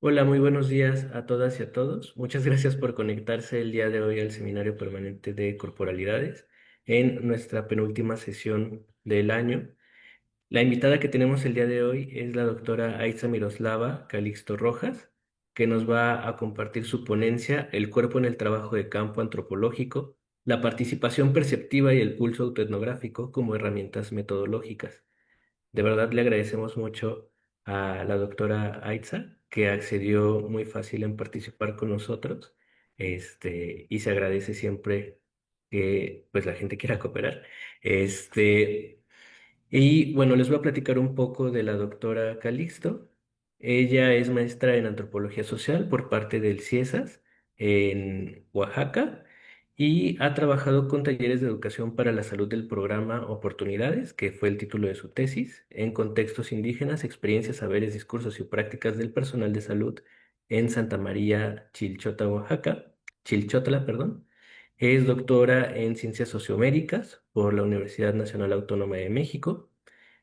Hola, muy buenos días a todas y a todos. Muchas gracias por conectarse el día de hoy al Seminario Permanente de Corporalidades en nuestra penúltima sesión del año. La invitada que tenemos el día de hoy es la doctora Aitza Miroslava Calixto Rojas, que nos va a compartir su ponencia El cuerpo en el trabajo de campo antropológico, la participación perceptiva y el pulso autoetnográfico como herramientas metodológicas. De verdad le agradecemos mucho a la doctora Aitza, que accedió muy fácil en participar con nosotros, y se agradece siempre que pues la gente quiera cooperar. Este, y bueno, les voy a platicar un poco de la doctora Calixto. Ella es maestra en antropología social por parte del CIESAS en Oaxaca y ha trabajado con talleres de educación para la salud del programa Oportunidades, que fue el título de su tesis, en contextos indígenas, experiencias, saberes, discursos y prácticas del personal de salud en Santa María Chilchota, Oaxaca, Chilchotla, perdón. Es doctora en Ciencias Sociomédicas por la Universidad Nacional Autónoma de México,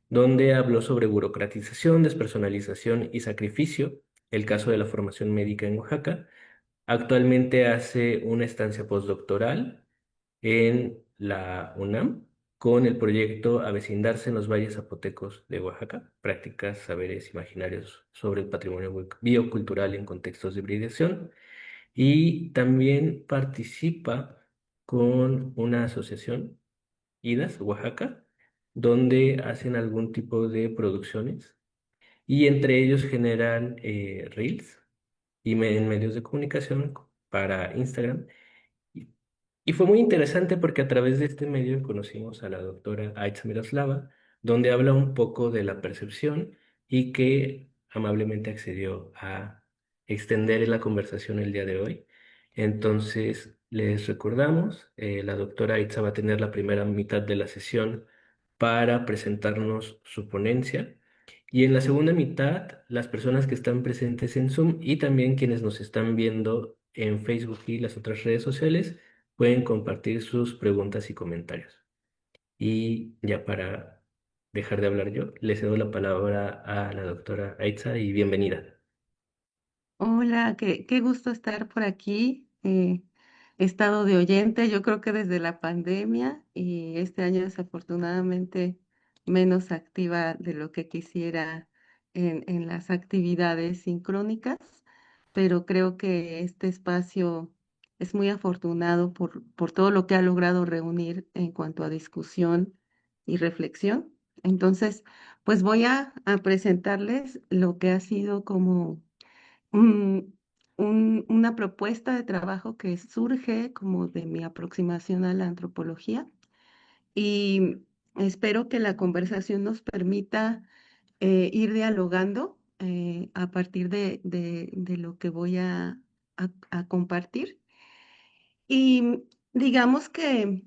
donde habló sobre burocratización, despersonalización y sacrificio, el caso de la formación médica en Oaxaca. Actualmente hace una estancia postdoctoral en la UNAM con el proyecto Avecindarse en los Valles Zapotecos de Oaxaca, prácticas, saberes imaginarios sobre el patrimonio biocultural en contextos de hibridación. Y también participa con una asociación, IDAS, Oaxaca, donde hacen algún tipo de producciones y entre ellos generan reels y en medios de comunicación para Instagram. Y, y fue muy interesante porque a través de este medio conocimos a la doctora Aitza Miroslava, donde habla un poco de la percepción y que amablemente accedió a extender la conversación el día de hoy. Entonces, les recordamos, la doctora Aitza va a tener la primera mitad de la sesión para presentarnos su ponencia. Y en la segunda mitad, las personas que están presentes en Zoom y también quienes nos están viendo en Facebook y las otras redes sociales pueden compartir sus preguntas y comentarios. Y ya para dejar de hablar yo, le cedo la palabra a la doctora Aitza y bienvenida. Hola, qué gusto estar por aquí. He estado de oyente, yo creo que desde la pandemia y este año desafortunadamente menos activa de lo que quisiera en las actividades sincrónicas, pero creo que este espacio es muy afortunado por todo lo que ha logrado reunir en cuanto a discusión y reflexión. Entonces, pues voy a presentarles lo que ha sido como un- una propuesta de trabajo que surge como de mi aproximación a la antropología y espero que la conversación nos permita ir dialogando a partir de lo que voy a compartir. Y digamos que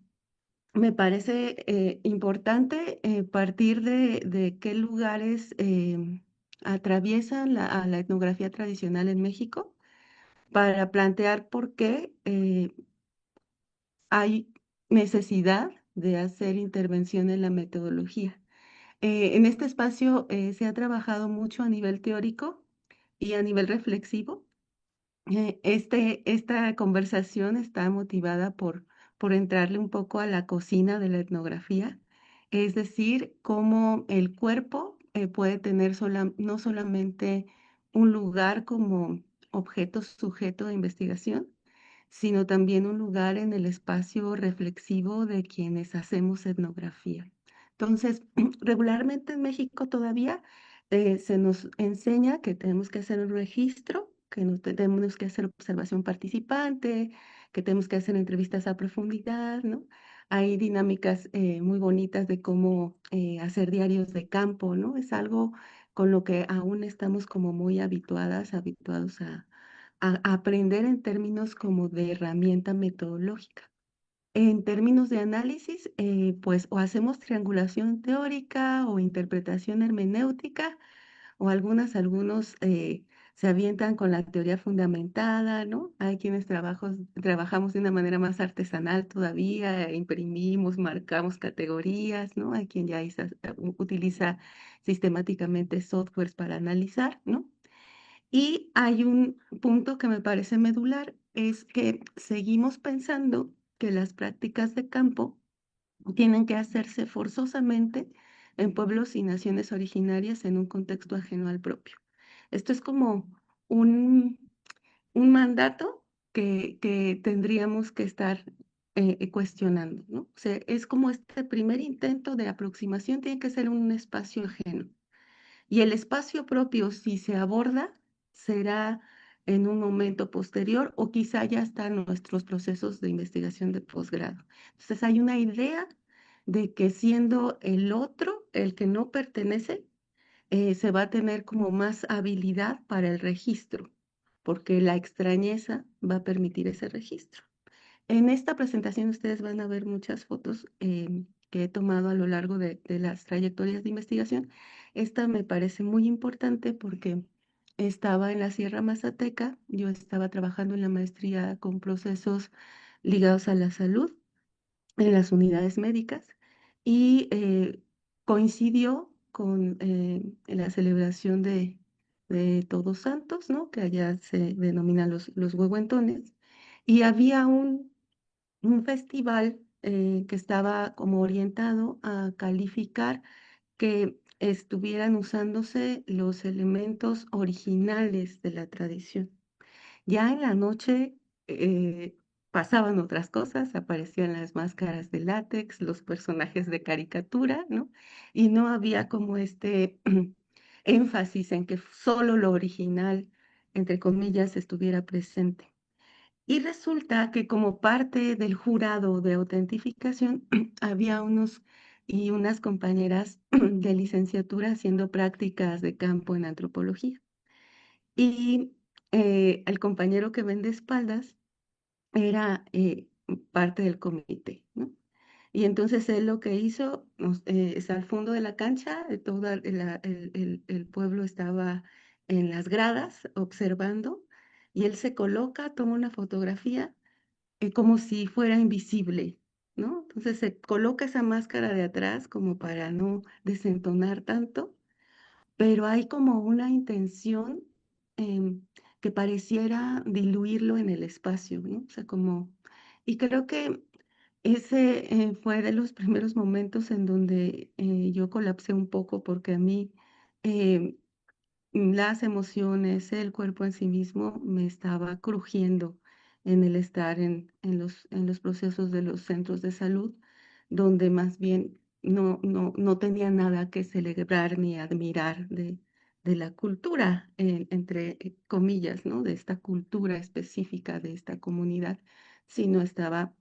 me parece importante partir de qué lugares atraviesan a la etnografía tradicional en México para plantear por qué hay necesidad de hacer intervención en la metodología. En este espacio se ha trabajado mucho a nivel teórico y a nivel reflexivo. Esta conversación está motivada por entrarle un poco a la cocina de la etnografía, es decir, cómo el cuerpo puede tener no solamente un lugar como objeto sujeto de investigación, sino también un lugar en el espacio reflexivo de quienes hacemos etnografía. Entonces, regularmente en México todavía se nos enseña que tenemos que hacer un registro, que tenemos que hacer observación participante, que tenemos que hacer entrevistas a profundidad, ¿no? Hay dinámicas muy bonitas de cómo hacer diarios de campo, ¿no? Es algo con lo que aún estamos como muy habituados a aprender en términos como de herramienta metodológica. En términos de análisis, pues o hacemos triangulación teórica o interpretación hermenéutica, o algunos se avientan con la teoría fundamentada, ¿no? Hay quienes trabajamos de una manera más artesanal todavía, imprimimos, marcamos categorías, ¿no? Hay quien utiliza sistemáticamente softwares para analizar, ¿no? Y hay un punto que me parece medular, es que seguimos pensando que las prácticas de campo tienen que hacerse forzosamente en pueblos y naciones originarias en un contexto ajeno al propio. Esto es como un, un mandato que tendríamos que estar cuestionando, ¿no? O sea, es como este primer intento de aproximación tiene que ser un espacio ajeno. Y el espacio propio, si se aborda, será en un momento posterior o quizá ya están nuestros procesos de investigación de posgrado. Entonces hay una idea de que siendo el otro, el que no pertenece, se va a tener como más habilidad para el registro, porque la extrañeza va a permitir ese registro. En esta presentación ustedes van a ver muchas fotos que he tomado a lo largo de las trayectorias de investigación. Esta me parece muy importante porque estaba en la Sierra Mazateca, yo estaba trabajando en la maestría con procesos ligados a la salud en las unidades médicas y coincidió con la celebración de Todos Santos, ¿no? Que allá se denominan los huehuentones. Y había un festival que estaba como orientado a calificar que estuvieran usándose los elementos originales de la tradición. Ya en la noche pasaban otras cosas, aparecían las máscaras de látex, los personajes de caricatura, ¿no? Y no había como este énfasis en que solo lo original, entre comillas, estuviera presente. Y resulta que como parte del jurado de autentificación había unos y unas compañeras de licenciatura haciendo prácticas de campo en antropología. Y el compañero que vende espaldas era parte del comité, ¿no? Y entonces él lo que hizo es al fondo de la cancha, el pueblo estaba en las gradas observando, y él se coloca, toma una fotografía como si fuera invisible, ¿no? Entonces se coloca esa máscara de atrás como para no desentonar tanto, pero hay como una intención em, que pareciera diluirlo en el espacio, ¿no? O sea, como, y creo que ese fue de los primeros momentos en donde yo colapsé un poco porque a mí em, las emociones, el cuerpo en sí mismo me estaba crujiendo en el estar en los procesos de los centros de salud, donde más bien no tenía nada que celebrar ni admirar de la cultura, entre comillas, ¿no? De esta cultura específica de esta comunidad, sino estaba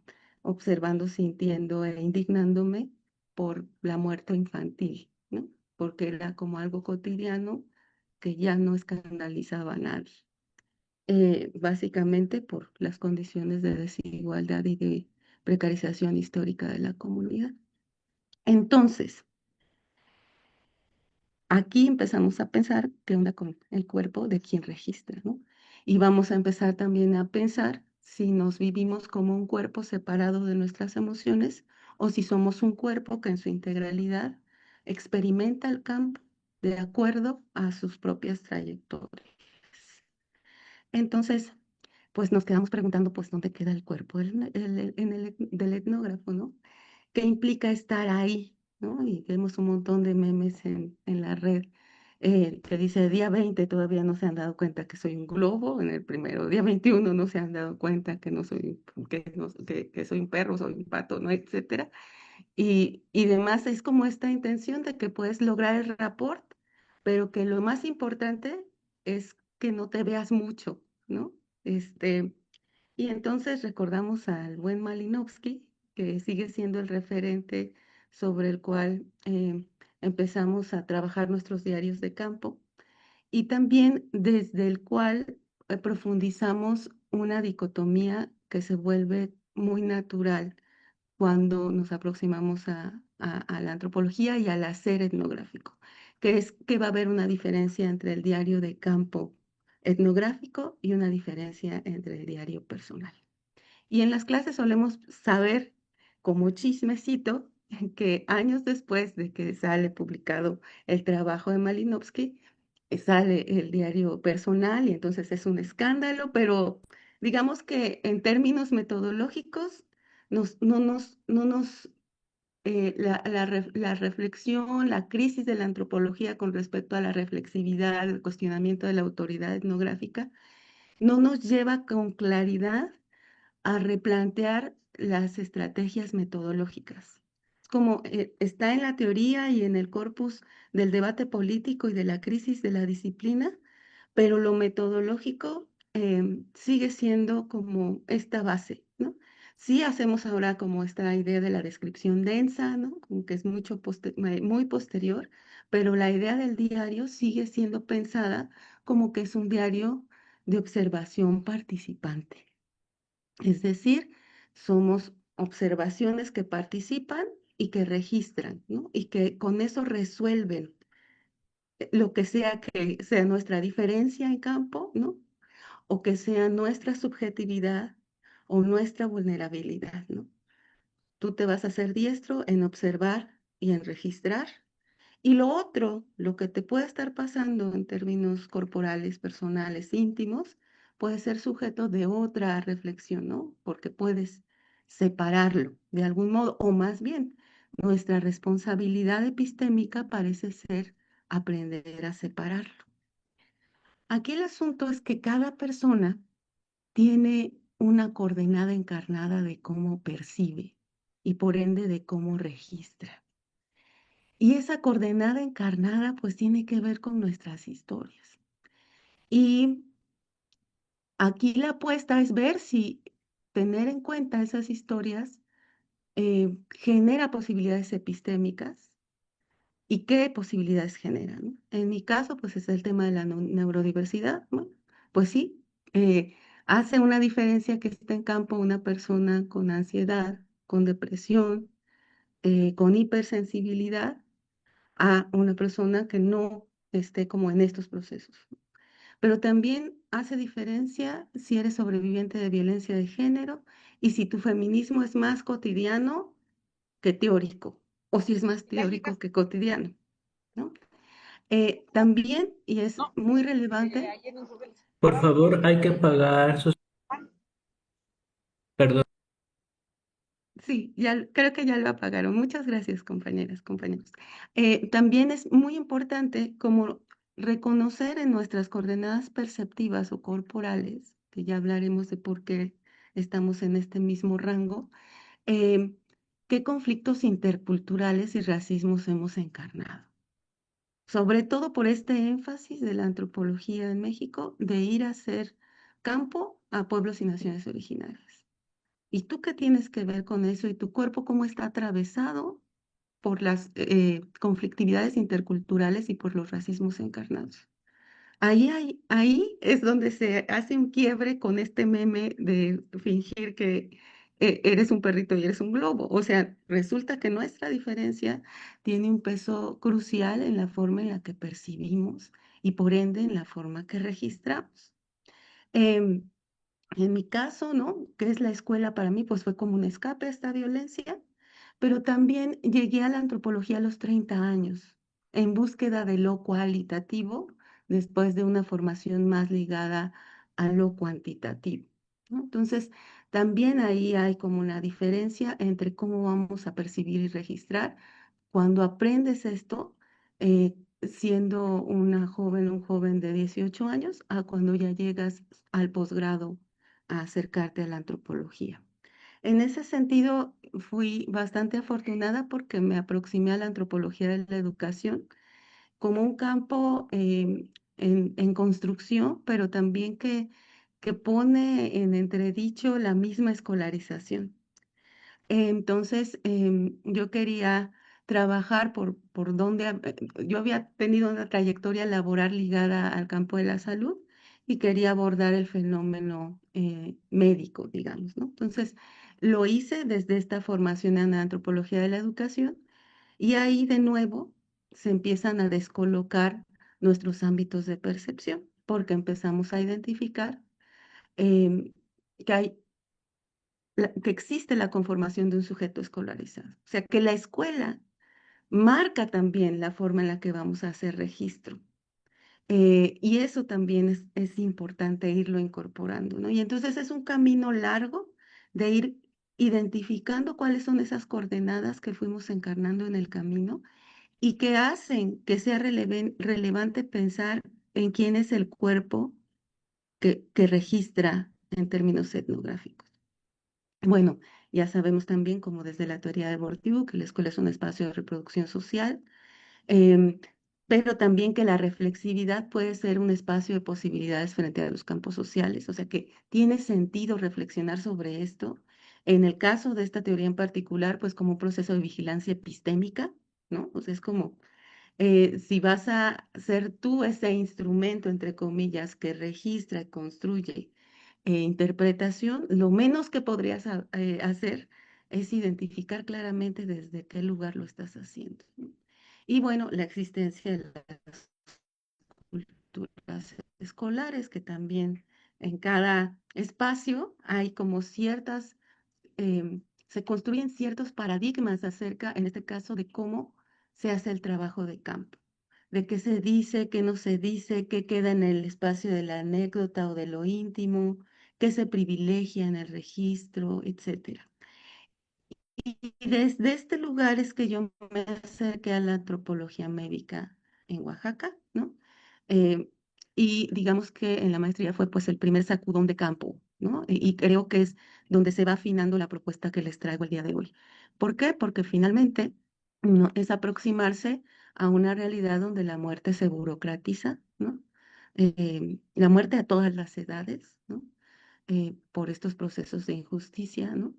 observando, sintiendo e indignándome por la muerte infantil, ¿no? Porque era como algo cotidiano que ya no escandalizaba a nadie, básicamente por las condiciones de desigualdad y de precarización histórica de la comunidad. Entonces, aquí empezamos a pensar qué onda con el cuerpo de quien registra, ¿no? Y vamos a empezar también a pensar si nos vivimos como un cuerpo separado de nuestras emociones o si somos un cuerpo que en su integralidad experimenta el campo de acuerdo a sus propias trayectorias. Entonces, pues nos quedamos preguntando, pues, ¿dónde queda el cuerpo del etnógrafo, ¿no? ¿Qué implica estar ahí, ¿no? Y vemos un montón de memes en la red que dice, día 20 todavía no se han dado cuenta que soy un globo, en el primero, día 21 no se han dado cuenta que no soy, que soy un perro, soy un pato, ¿no? Etcétera. Y demás es como esta intención de que puedes lograr el rapport, pero que lo más importante es que no te veas mucho, ¿no? Este, y entonces recordamos al buen Malinowski, que sigue siendo el referente sobre el cual empezamos a trabajar nuestros diarios de campo y también desde el cual profundizamos una dicotomía que se vuelve muy natural cuando nos aproximamos a la antropología y al hacer etnográfico, que es que va a haber una diferencia entre el diario de campo etnográfico y una diferencia entre el diario personal. Y en las clases solemos saber, como chismecito, que años después de que sale publicado el trabajo de Malinowski, sale el diario personal y entonces es un escándalo, pero digamos que en términos metodológicos no nos la reflexión, la crisis de la antropología con respecto a la reflexividad, el cuestionamiento de la autoridad etnográfica, no nos lleva con claridad a replantear las estrategias metodológicas. Como está en la teoría y en el corpus del debate político y de la crisis de la disciplina, pero lo metodológico sigue siendo como esta base, ¿no? Sí hacemos ahora como esta idea de la descripción densa, ¿no? Como que es muy posterior, pero la idea del diario sigue siendo pensada como que es un diario de observación participante. Es decir, somos observaciones que participan y que registran, ¿no? Y que con eso resuelven lo que sea nuestra diferencia en campo, ¿no? O que sea nuestra subjetividad o nuestra vulnerabilidad, ¿no? Tú te vas a ser diestro en observar y en registrar. Y lo otro, lo que te puede estar pasando en términos corporales, personales, íntimos, puede ser sujeto de otra reflexión, ¿no? Porque puedes separarlo de algún modo, o más bien, nuestra responsabilidad epistémica parece ser aprender a separarlo. Aquí el asunto es que cada persona tiene una coordenada encarnada de cómo percibe y por ende de cómo registra. Y esa coordenada encarnada pues tiene que ver con nuestras historias. Y aquí la apuesta es ver si tener en cuenta esas historias genera posibilidades epistémicas y qué posibilidades generan, ¿no? En mi caso pues es el tema de la neurodiversidad, ¿no? Pues sí, hace una diferencia que esté en campo una persona con ansiedad, con depresión, con hipersensibilidad a una persona que no esté como en estos procesos. Pero también hace diferencia si eres sobreviviente de violencia de género y si tu feminismo es más cotidiano que teórico, o si es más teórico que cotidiano, ¿no? También, y es muy relevante, Por favor, hay que apagar sus... Perdón. sí, creo que ya lo apagaron. Muchas gracias, compañeras, compañeros. También es muy importante como reconocer en nuestras coordenadas perceptivas o corporales, que ya hablaremos de por qué estamos en este mismo rango, em, qué conflictos interculturales y racismos hemos encarnado. Sobre todo por este énfasis de la antropología en México de ir a hacer campo a pueblos y naciones originarias. ¿Y tú qué tienes que ver con eso? ¿Y tu cuerpo cómo está atravesado por las conflictividades interculturales y por los racismos encarnados? Ahí es donde se hace un quiebre con este meme de fingir que eres un perrito y eres un globo. O sea, resulta que nuestra diferencia tiene un peso crucial en la forma en la que percibimos y por ende en la forma que registramos. Em, en mi caso, ¿no? Que es la escuela para mí, pues fue como un escape a esta violencia, pero también llegué a la antropología a los 30 años, en búsqueda de lo cualitativo, después de una formación más ligada a lo cuantitativo, ¿no? Entonces, también ahí hay como una diferencia entre cómo vamos a percibir y registrar. Cuando aprendes esto, siendo una joven, un joven de 18 años, a cuando ya llegas al posgrado a acercarte a la antropología. En ese sentido, fui bastante afortunada porque me aproximé a la antropología de la educación como un campo en construcción, pero también que pone en entredicho la misma escolarización. Entonces, yo quería trabajar por donde yo había tenido una trayectoria laboral ligada al campo de la salud y quería abordar el fenómeno médico, digamos, ¿no? Entonces, lo hice desde esta formación en antropología de la educación y ahí de nuevo se empiezan a descolocar nuestros ámbitos de percepción porque empezamos a identificar em, que hay que existe la conformación de un sujeto escolarizado. O sea, que la escuela marca también la forma en la que vamos a hacer registro. Y eso también es importante irlo incorporando, ¿no? Y entonces es un camino largo de ir identificando cuáles son esas coordenadas que fuimos encarnando en el camino y que hacen que sea relevante pensar en quién es el cuerpo que registra en términos etnográficos. Bueno, ya sabemos también, como desde la teoría de Bourdieu, que la escuela es un espacio de reproducción social, em, pero también que la reflexividad puede ser un espacio de posibilidades frente a los campos sociales, o sea que tiene sentido reflexionar sobre esto. En el caso de esta teoría en particular, pues como un proceso de vigilancia epistémica, ¿no? O sea, es como si vas a ser tú ese instrumento, entre comillas, que registra, construye interpretación, lo menos que podrías hacer es identificar claramente desde qué lugar lo estás haciendo, ¿no? Y bueno, la existencia de las culturas escolares, que también en cada espacio hay como ciertas, se construyen ciertos paradigmas acerca, en este caso, de cómo se hace el trabajo de campo, de qué se dice, qué no se dice, qué queda en el espacio de la anécdota o de lo íntimo, qué se privilegia en el registro, etcétera. Y desde este lugar es que yo me acerqué a la antropología médica en Oaxaca, ¿no? Eh, y digamos que en la maestría fue pues el primer sacudón de campo, ¿no? Y creo que es donde se va afinando la propuesta que les traigo el día de hoy. ¿Por qué? Porque finalmente no, es aproximarse a una realidad donde la muerte se burocratiza, ¿no? La muerte a todas las edades, ¿no? Por estos procesos de injusticia, ¿no?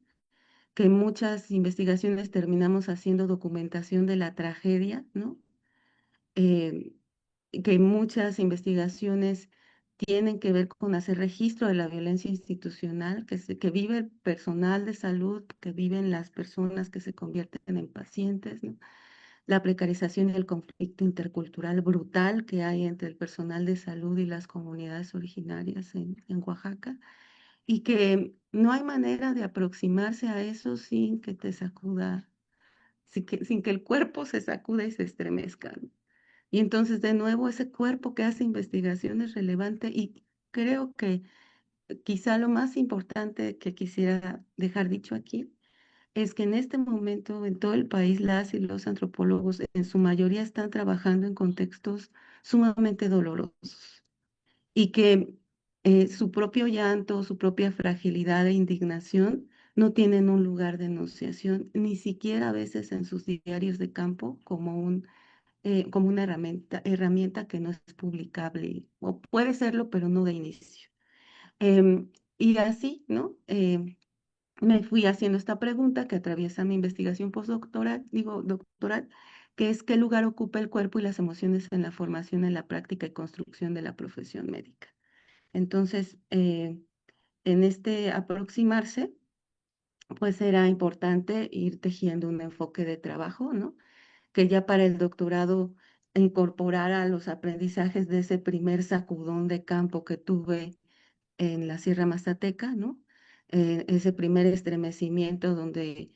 Que en muchas investigaciones terminamos haciendo documentación de la tragedia, ¿no? Eh, que muchas investigaciones tienen que ver con hacer registro de la violencia institucional que vive el personal de salud, que viven las personas que se convierten en pacientes, ¿no? La precarización y el conflicto intercultural brutal que hay entre el personal de salud y las comunidades originarias en Oaxaca y que no hay manera de aproximarse a eso sin que te sacuda, sin que el cuerpo se sacuda y se estremezca, ¿no? Y entonces, de nuevo, ese cuerpo que hace investigación es relevante y creo que quizá lo más importante que quisiera dejar dicho aquí es que en este momento en todo el país las y los antropólogos en su mayoría están trabajando en contextos sumamente dolorosos y que su propio llanto, su propia fragilidad e indignación no tienen un lugar de enunciación, ni siquiera a veces en sus diarios de campo como una herramienta que no es publicable, o puede serlo, pero no de inicio. Y así, ¿no? Me fui haciendo esta pregunta que atraviesa mi investigación postdoctoral, digo, doctoral, que es qué lugar ocupa el cuerpo y las emociones en la formación, en la práctica y construcción de la profesión médica. Entonces, en este aproximarse, pues era importante ir tejiendo un enfoque de trabajo, ¿no? Que ya para el doctorado incorporara los aprendizajes de ese primer sacudón de campo que tuve en la Sierra Mazateca, ¿no? Ese primer estremecimiento donde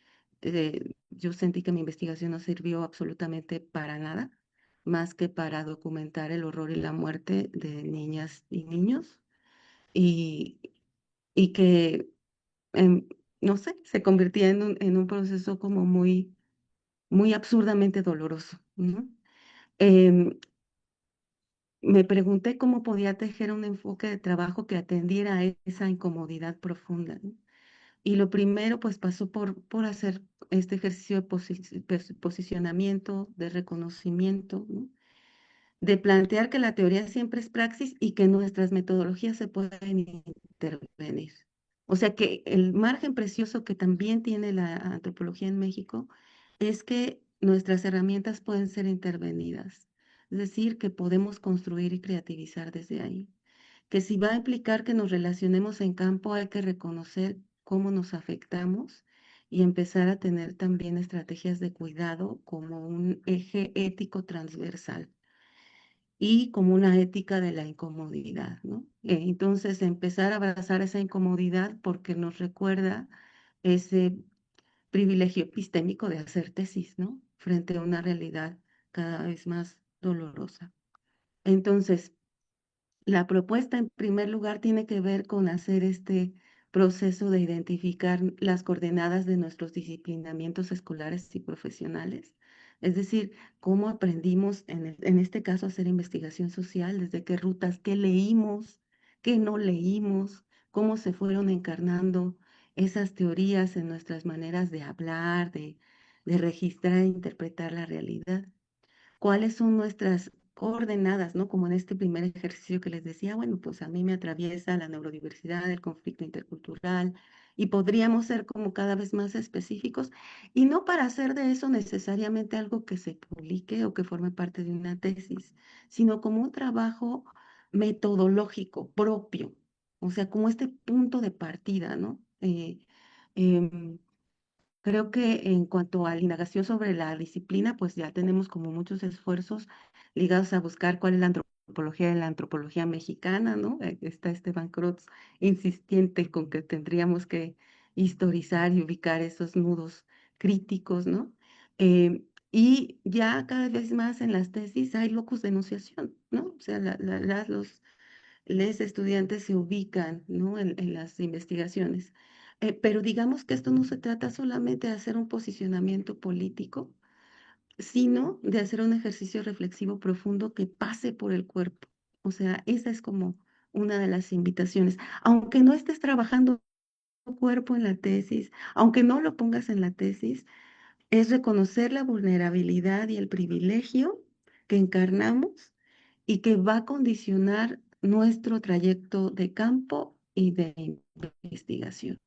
yo sentí que mi investigación no sirvió absolutamente para nada, más que para documentar el horror y la muerte de niñas y niños, y, y que, em, no sé, se convertía en un proceso como muy absurdamente doloroso, ¿no? Em, Me pregunté cómo podía tejer un enfoque de trabajo que atendiera a esa incomodidad profunda, ¿no? Y lo primero, pues pasó por hacer este ejercicio de posicionamiento, de reconocimiento, ¿no? De plantear que la teoría siempre es praxis y que nuestras metodologías se pueden intervenir. O sea que el margen precioso que también tiene la antropología en México es que nuestras herramientas pueden ser intervenidas, es decir, que podemos construir y creativizar desde ahí. Que si va a implicar que nos relacionemos en campo, hay que reconocer cómo nos afectamos y empezar a tener también estrategias de cuidado como un eje ético transversal y como una ética de la incomodidad, ¿no? Entonces, empezar a abrazar esa incomodidad porque nos recuerda ese privilegio epistémico de hacer tesis, ¿no? Frente a una realidad cada vez más dolorosa. Entonces, La propuesta, en primer lugar, tiene que ver con hacer este proceso de identificar las coordenadas de nuestros disciplinamientos escolares y profesionales. Es decir, cómo aprendimos, en este caso, a hacer investigación social, desde qué rutas, qué leímos, qué no leímos, cómo se fueron encarnando esas teorías en nuestras maneras de hablar, de registrar e interpretar la realidad, cuáles son nuestras coordenadas, ¿no? Como en este primer ejercicio que les decía, bueno, pues a mí me atraviesa la neurodiversidad, el conflicto intercultural, y podríamos ser como cada vez más específicos, y no para hacer de eso necesariamente algo que se publique o que forme parte de una tesis, sino como un trabajo metodológico propio, o sea, como este punto de partida, ¿no? Em, Creo que en cuanto a la indagación sobre la disciplina, pues ya tenemos como muchos esfuerzos ligados a buscar cuál es la antropología de la antropología mexicana, ¿no? Está Esteban Crotz insistente con que tendríamos que historizar y ubicar esos nudos críticos, ¿no? Y ya cada vez más en las tesis hay locus de enunciación, ¿no? O sea, los estudiantes se ubican, ¿no? En las investigaciones. Pero digamos que esto no se trata solamente de hacer un posicionamiento político, sino de hacer un ejercicio reflexivo profundo que pase por el cuerpo. O sea, esa es como una de las invitaciones. Aunque no estés trabajando cuerpo en la tesis, aunque no lo pongas en la tesis, es reconocer la vulnerabilidad y el privilegio que encarnamos y que va a condicionar nuestro trayecto de campo y de investigación.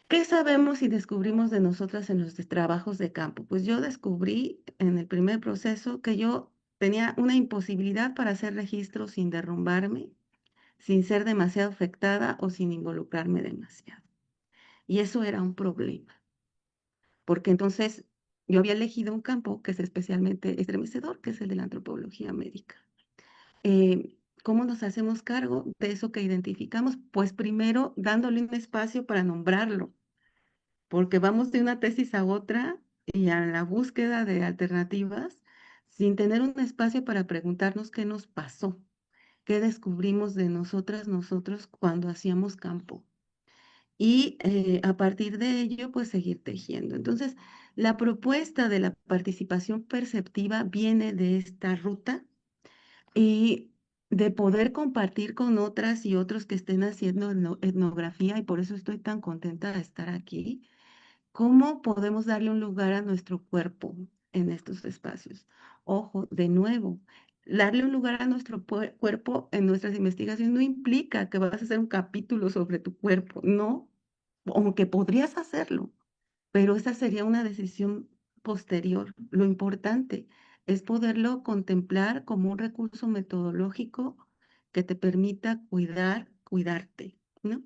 ¿Qué sabemos y descubrimos de nosotras en los trabajos de campo? Pues yo descubrí en el primer proceso que yo tenía una imposibilidad para hacer registros sin derrumbarme, sin ser demasiado afectada o sin involucrarme demasiado. Y eso era un problema, porque entonces yo había elegido un campo que es especialmente estremecedor, que es el de la antropología médica. ¿Cómo nos hacemos cargo de eso que identificamos? Pues primero dándole un espacio para nombrarlo, porque vamos de una tesis a otra y a la búsqueda de alternativas sin tener un espacio para preguntarnos qué nos pasó, qué descubrimos de nosotras, nosotros cuando hacíamos campo. Y a partir de ello, pues seguir tejiendo. Entonces, la propuesta de la participación perceptiva viene de esta ruta y de poder compartir con otras y otros que estén haciendo etnografía, y por eso estoy tan contenta de estar aquí. ¿Cómo podemos darle un lugar a nuestro cuerpo en estos espacios? Ojo, de nuevo, darle un lugar a nuestro cuerpo en nuestras investigaciones no implica que vas a hacer un capítulo sobre tu cuerpo, no, aunque podrías hacerlo, pero esa sería una decisión posterior. Lo importante es poderlo contemplar como un recurso metodológico que te permita cuidarte, ¿no?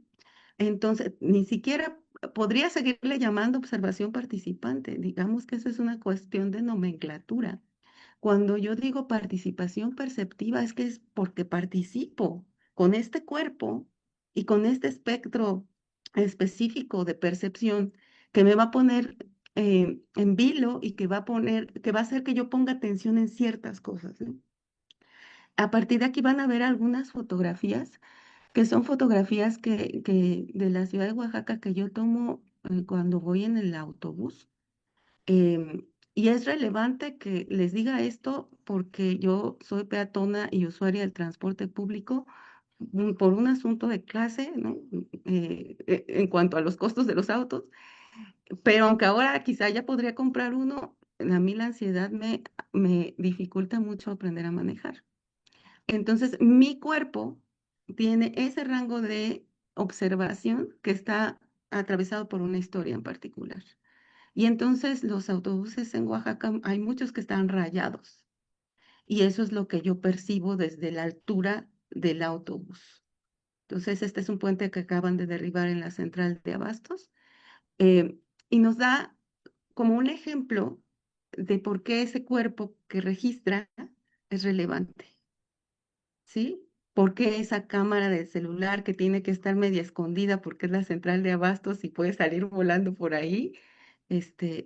Entonces, ni siquiera podría seguirle llamando observación participante. Digamos que eso es una cuestión de nomenclatura. Cuando yo digo participación perceptiva, es que es porque participo con este cuerpo y con este espectro específico de percepción que me va a poner en vilo y que va a hacer que yo ponga atención en ciertas cosas, ¿no? A partir de aquí van a ver algunas fotografías que son fotografías que de la ciudad de Oaxaca que yo tomo cuando voy en el autobús. Y es relevante que les diga esto porque yo soy peatona y usuaria del transporte público por un asunto de clase, ¿no? En cuanto a los costos de los autos, pero aunque ahora quizá ya podría comprar uno, a mí la ansiedad me dificulta mucho aprender a manejar. Entonces, mi cuerpo tiene ese rango de observación que está atravesado por una historia en particular. Y entonces los autobuses en Oaxaca, hay muchos que están rayados. Y eso es lo que yo percibo desde la altura del autobús. Entonces, este es un puente que acaban de derribar en la central de Abastos. eh, y nos da como un ejemplo de por qué ese cuerpo que registra es relevante. ¿Sí? Porque esa cámara de celular que tiene que estar media escondida porque es la central de abastos y puede salir volando por ahí,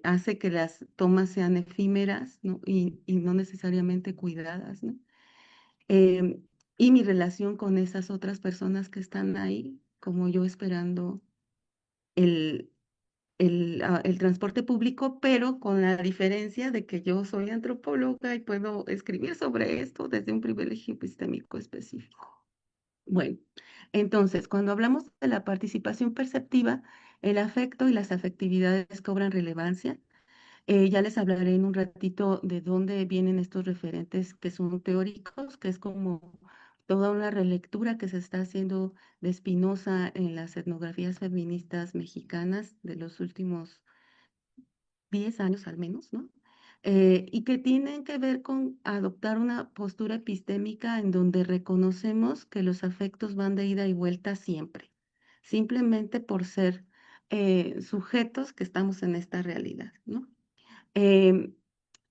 hace que las tomas sean efímeras, ¿no? Y no necesariamente cuidadas, ¿no? Em, y mi relación con esas otras personas que están ahí, como yo esperando el, el transporte público, pero con la diferencia de que yo soy antropóloga y puedo escribir sobre esto desde un privilegio epistémico específico. Bueno, entonces, cuando hablamos de la participación perceptiva, el afecto y las afectividades cobran relevancia. Ya les hablaré en un ratito de dónde vienen estos referentes que son teóricos, que es como toda una relectura que se está haciendo de Spinoza en las etnografías feministas mexicanas de los últimos 10 años al menos, ¿no? Y que tienen que ver con adoptar una postura epistémica en donde reconocemos que los afectos van de ida y vuelta siempre, simplemente por ser sujetos que estamos en esta realidad, ¿no? Em,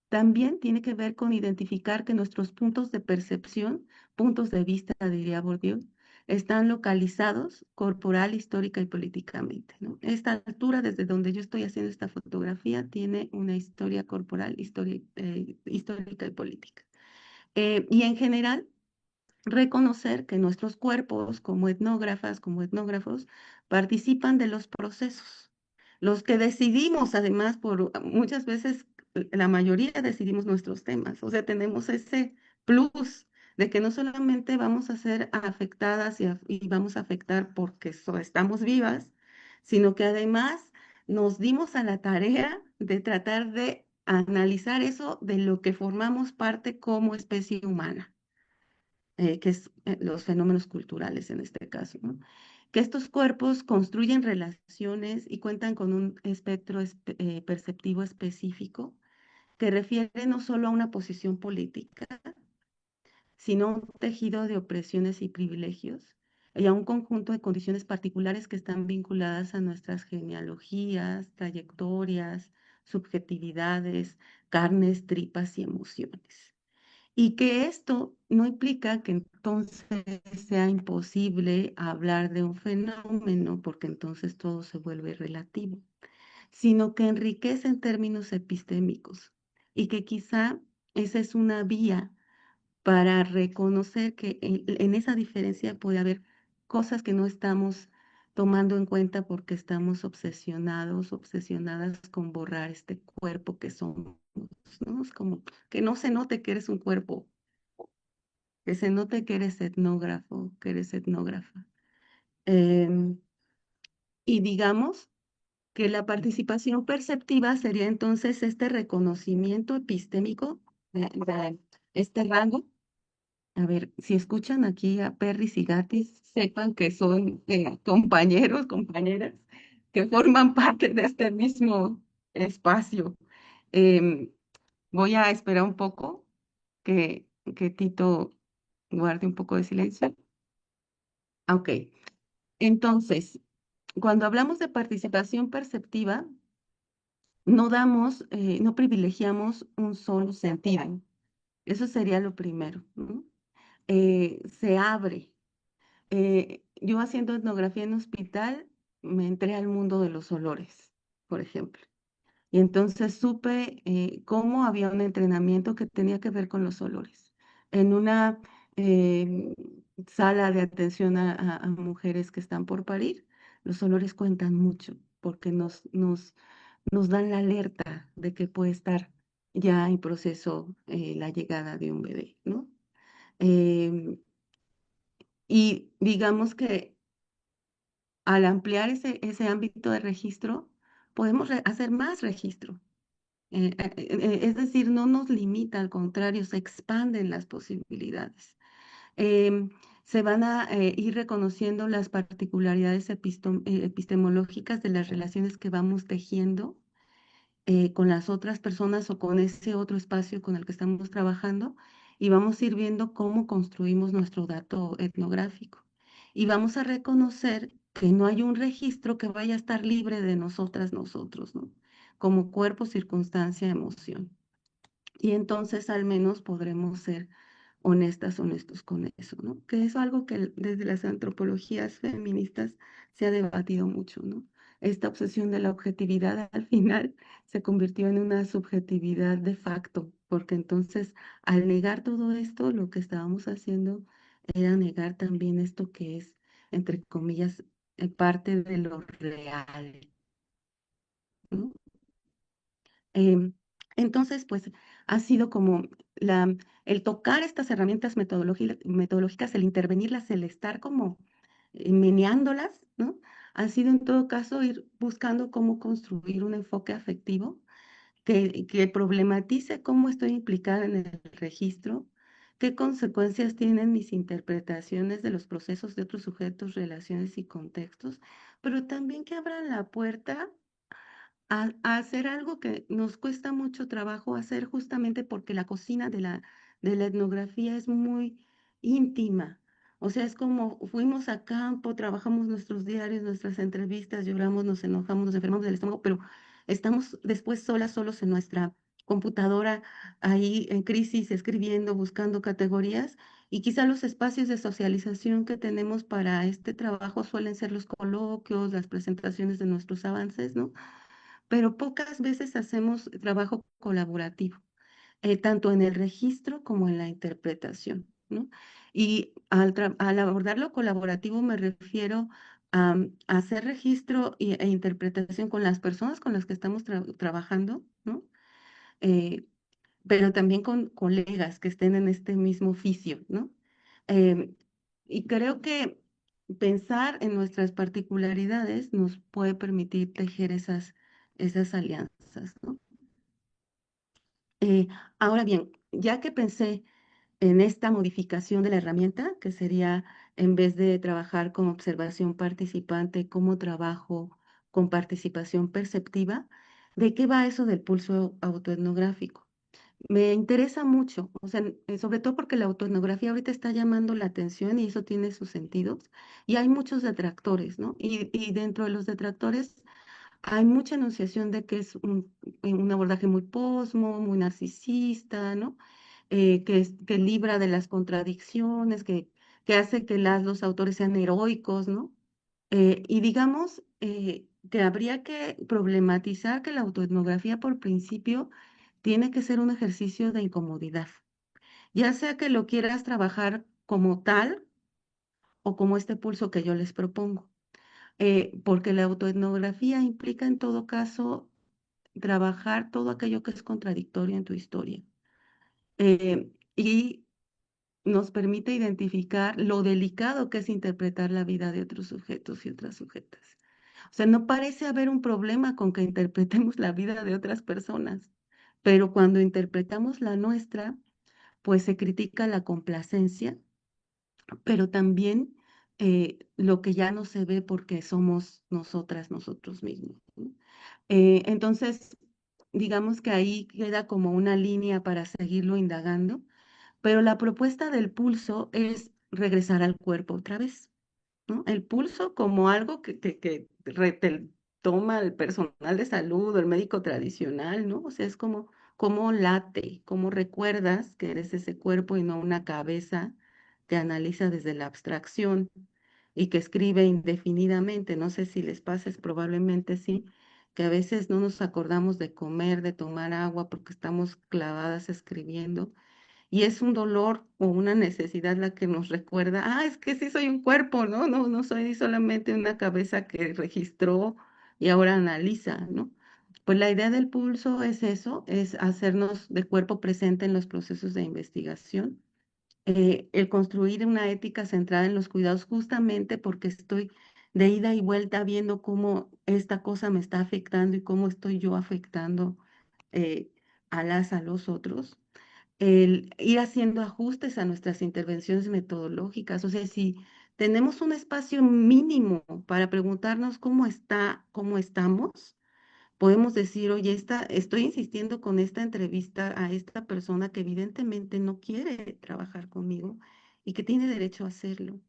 También tiene que ver con identificar que nuestros puntos de percepción, puntos de vista, diría Bourdieu, están localizados corporal, histórica y políticamente, ¿no? Esta altura, desde donde yo estoy haciendo esta fotografía, tiene una historia corporal, histórica y política. Y en general, reconocer que nuestros cuerpos, como etnógrafas, como etnógrafos, participan de los procesos. Los que decidimos, además, por muchas veces, la mayoría decidimos nuestros temas. O sea, tenemos ese plus de que no solamente vamos a ser afectadas y vamos a afectar porque estamos vivas, sino que además nos dimos a la tarea de tratar de analizar eso de lo que formamos parte como especie humana, que es los fenómenos culturales en este caso, ¿no? Que estos cuerpos construyen relaciones y cuentan con un espectro perceptivo específico que refiere no solo a una posición política, sino a un tejido de opresiones y privilegios y a un conjunto de condiciones particulares que están vinculadas a nuestras genealogías, trayectorias, subjetividades, carnes, tripas y emociones. Y que esto no implica que entonces sea imposible hablar de un fenómeno, porque entonces todo se vuelve relativo, sino que enriquece en términos epistémicos y que quizá esa es una vía para reconocer que en esa diferencia puede haber cosas que no estamos tomando en cuenta porque estamos obsesionados, obsesionadas con borrar este cuerpo que somos, ¿no? Es como que no se note que eres un cuerpo, que se note que eres etnógrafo, que eres etnógrafa. Em, y digamos que la participación perceptiva sería entonces este reconocimiento epistémico de este rango. A ver, si escuchan aquí a Perris y Gatis, sepan que son compañeros, compañeras, que forman parte de este mismo espacio. Em, Voy a esperar un poco que, que Tito guarde un poco de silencio. Ok, entonces, cuando hablamos de participación perceptiva, no privilegiamos un solo sentido. Eso sería lo primero, ¿no? Se abre. Yo haciendo etnografía en hospital, me entré al mundo de los olores, por ejemplo. Y entonces supe cómo había un entrenamiento que tenía que ver con los olores. En una eh, sala de atención a mujeres que están por parir, los olores cuentan mucho porque nos dan la alerta de que puede estar ya en proceso la llegada de un bebé, ¿no? Em, y digamos que al ampliar ese ámbito de registro, podemos hacer más registro. Es decir, no nos limita, al contrario, se expanden las posibilidades. Em, Se van a ir reconociendo las particularidades epistemológicas de las relaciones que vamos tejiendo con las otras personas o con ese otro espacio con el que estamos trabajando y vamos a ir viendo cómo construimos nuestro dato etnográfico. Y vamos a reconocer que no hay un registro que vaya a estar libre de nosotras, nosotros, ¿no? Como cuerpo, circunstancia, emoción. Y entonces al menos podremos ser honestas, honestos con eso, ¿no? Que es algo que desde las antropologías feministas se ha debatido mucho, ¿no? Esta obsesión de la objetividad al final se convirtió en una subjetividad de facto, porque entonces al negar todo esto, lo que estábamos haciendo era negar también esto que es, entre comillas, parte de lo real, ¿no? Em, entonces, pues ha sido como el tocar estas herramientas metodológicas, el intervenirlas, el estar como meneándolas, ¿no? Ha sido en todo caso ir buscando cómo construir un enfoque afectivo que problematice cómo estoy implicada en el registro, qué consecuencias tienen mis interpretaciones de los procesos de otros sujetos, relaciones y contextos, pero también que abran la puerta a hacer algo que nos cuesta mucho trabajo hacer justamente porque la cocina de la etnografía es muy íntima. O sea, es como fuimos a campo, trabajamos nuestros diarios, nuestras entrevistas, lloramos, nos enojamos, nos enfermamos del estómago, pero estamos después solas, solos en nuestra computadora, ahí en crisis, escribiendo, buscando categorías. Y quizá los espacios de socialización que tenemos para este trabajo suelen ser los coloquios, las presentaciones de nuestros avances, ¿no? Pero pocas veces hacemos trabajo colaborativo, tanto en el registro como en la interpretación, ¿no? Y al abordar lo colaborativo me refiero a hacer registro e interpretación con las personas con las que estamos trabajando, ¿no? Eh, pero también con colegas que estén en este mismo oficio, ¿no? Em, y creo que pensar en nuestras particularidades nos puede permitir tejer esas alianzas, ¿no? Eh, Ahora bien, ya que pensé en esta modificación de la herramienta, que sería en vez de trabajar con observación participante, como trabajo con participación perceptiva, ¿de qué va eso del pulso autoetnográfico? Me interesa mucho, o sea, sobre todo porque la autoetnografía ahorita está llamando la atención y eso tiene sus sentidos. Y hay muchos detractores, ¿no? Y dentro de los detractores hay mucha enunciación de que es un abordaje muy posmo, muy narcisista, ¿no? Que libra de las contradicciones, que hace que los autores sean heroicos, ¿no? Y digamos que habría que problematizar que la autoetnografía por principio tiene que ser un ejercicio de incomodidad, ya sea que lo quieras trabajar como tal o como este pulso que yo les propongo, porque la autoetnografía implica en todo caso trabajar todo aquello que es contradictorio en tu historia y nos permite identificar lo delicado que es interpretar la vida de otros sujetos y otras sujetas. O sea, no parece haber un problema con que interpretemos la vida de otras personas, pero cuando interpretamos la nuestra, pues se critica la complacencia, pero también lo que ya no se ve porque somos nosotras, nosotros mismos, ¿no? Entonces, digamos que ahí queda como una línea para seguirlo indagando, pero la propuesta del pulso es regresar al cuerpo otra vez, ¿no? El pulso como algo que toma el personal de salud o el médico tradicional, ¿no? O sea, es como cómo late, cómo recuerdas que eres ese cuerpo y no una cabeza que analiza desde la abstracción y que escribe indefinidamente. No sé si les pasa, probablemente sí, que a veces no nos acordamos de comer, de tomar agua porque estamos clavadas escribiendo y es un dolor o una necesidad la que nos recuerda, es que sí soy un cuerpo, ¿no? No soy solamente una cabeza que registró y ahora analiza, ¿no? Pues la idea del pulso es eso, es hacernos de cuerpo presente en los procesos de investigación, el construir una ética centrada en los cuidados justamente porque estoy de ida y vuelta viendo cómo esta cosa me está afectando y cómo estoy yo afectando eh, a los otros el ir haciendo ajustes a nuestras intervenciones metodológicas. O sea, si tenemos un espacio mínimo para preguntarnos cómo estamos, podemos decir, oye, estoy insistiendo con esta entrevista a esta persona que evidentemente no quiere trabajar conmigo y que tiene derecho a hacerlo.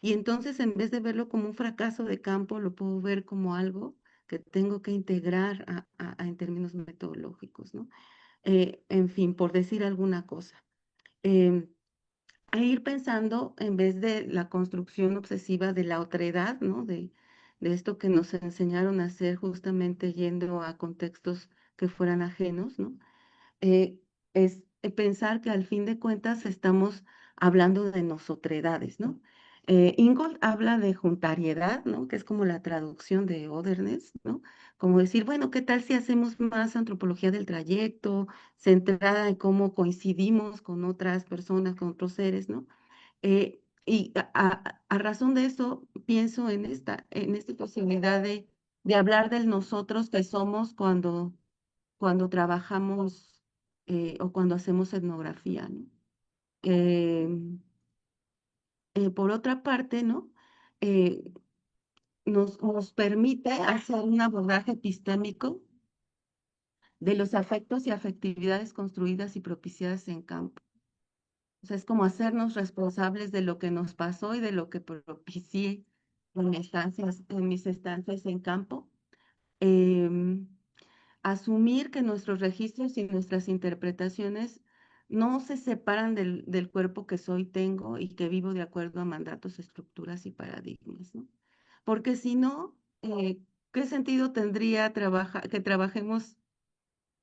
Y entonces, en vez de verlo como un fracaso de campo, lo puedo ver como algo que tengo que integrar en términos metodológicos, ¿no? En fin, por decir alguna cosa. Em, E ir pensando en vez de la construcción obsesiva de la otredad, ¿no? De esto que nos enseñaron a hacer justamente yendo a contextos que fueran ajenos, ¿no? Es pensar que al fin de cuentas estamos hablando de nosotredades, ¿no? Ingold habla de juntariedad, ¿no? Que es como la traducción de otherness, ¿no? Como decir, bueno, ¿qué tal si hacemos más antropología del trayecto, centrada en cómo coincidimos con otras personas, con otros seres, ¿no? Y a razón de eso, pienso en esta posibilidad de hablar del nosotros que somos cuando trabajamos o cuando hacemos etnografía, ¿no? Em, por otra parte, ¿no? Eh, nos permite hacer un abordaje epistémico de los afectos y afectividades construidas y propiciadas en campo. O sea, es como hacernos responsables de lo que nos pasó y de lo que propicié en mis estancias en campo. Em, Asumir que nuestros registros y nuestras interpretaciones no se separan del cuerpo que soy, tengo y que vivo de acuerdo a mandatos, estructuras y paradigmas, ¿no? Porque si no, ¿qué sentido tendría que trabajemos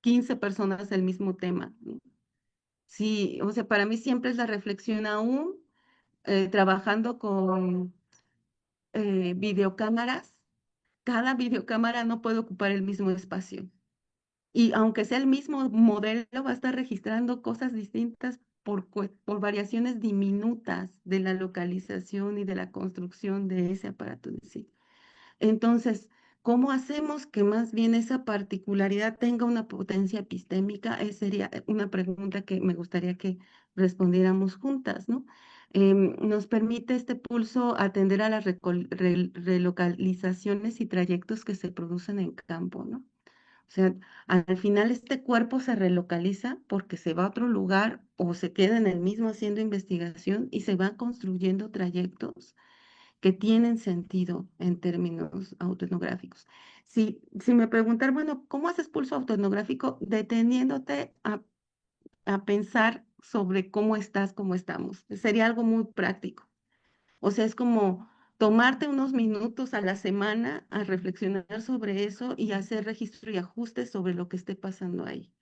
15 personas el mismo tema, ¿no? Sí, o sea, para mí siempre es la reflexión aún trabajando con videocámaras. Cada videocámara no puede ocupar el mismo espacio. Y aunque sea el mismo modelo, va a estar registrando cosas distintas por variaciones diminutas de la localización y de la construcción de ese aparato en sí. Entonces, ¿cómo hacemos que más bien esa particularidad tenga una potencia epistémica? Esa sería una pregunta que me gustaría que respondiéramos juntas, ¿no? Nos permite este pulso atender a las relocalizaciones y trayectos que se producen en campo, ¿no? O sea, al final este cuerpo se relocaliza porque se va a otro lugar o se queda en el mismo haciendo investigación y se van construyendo trayectos que tienen sentido en términos autoetnográficos. Si me preguntan, bueno, ¿cómo haces pulso autoetnográfico? Deteniéndote a pensar sobre cómo estás, cómo estamos. Sería algo muy práctico. O sea, es como tomarte unos minutos a la semana a reflexionar sobre eso y hacer registro y ajustes sobre lo que esté pasando ahí.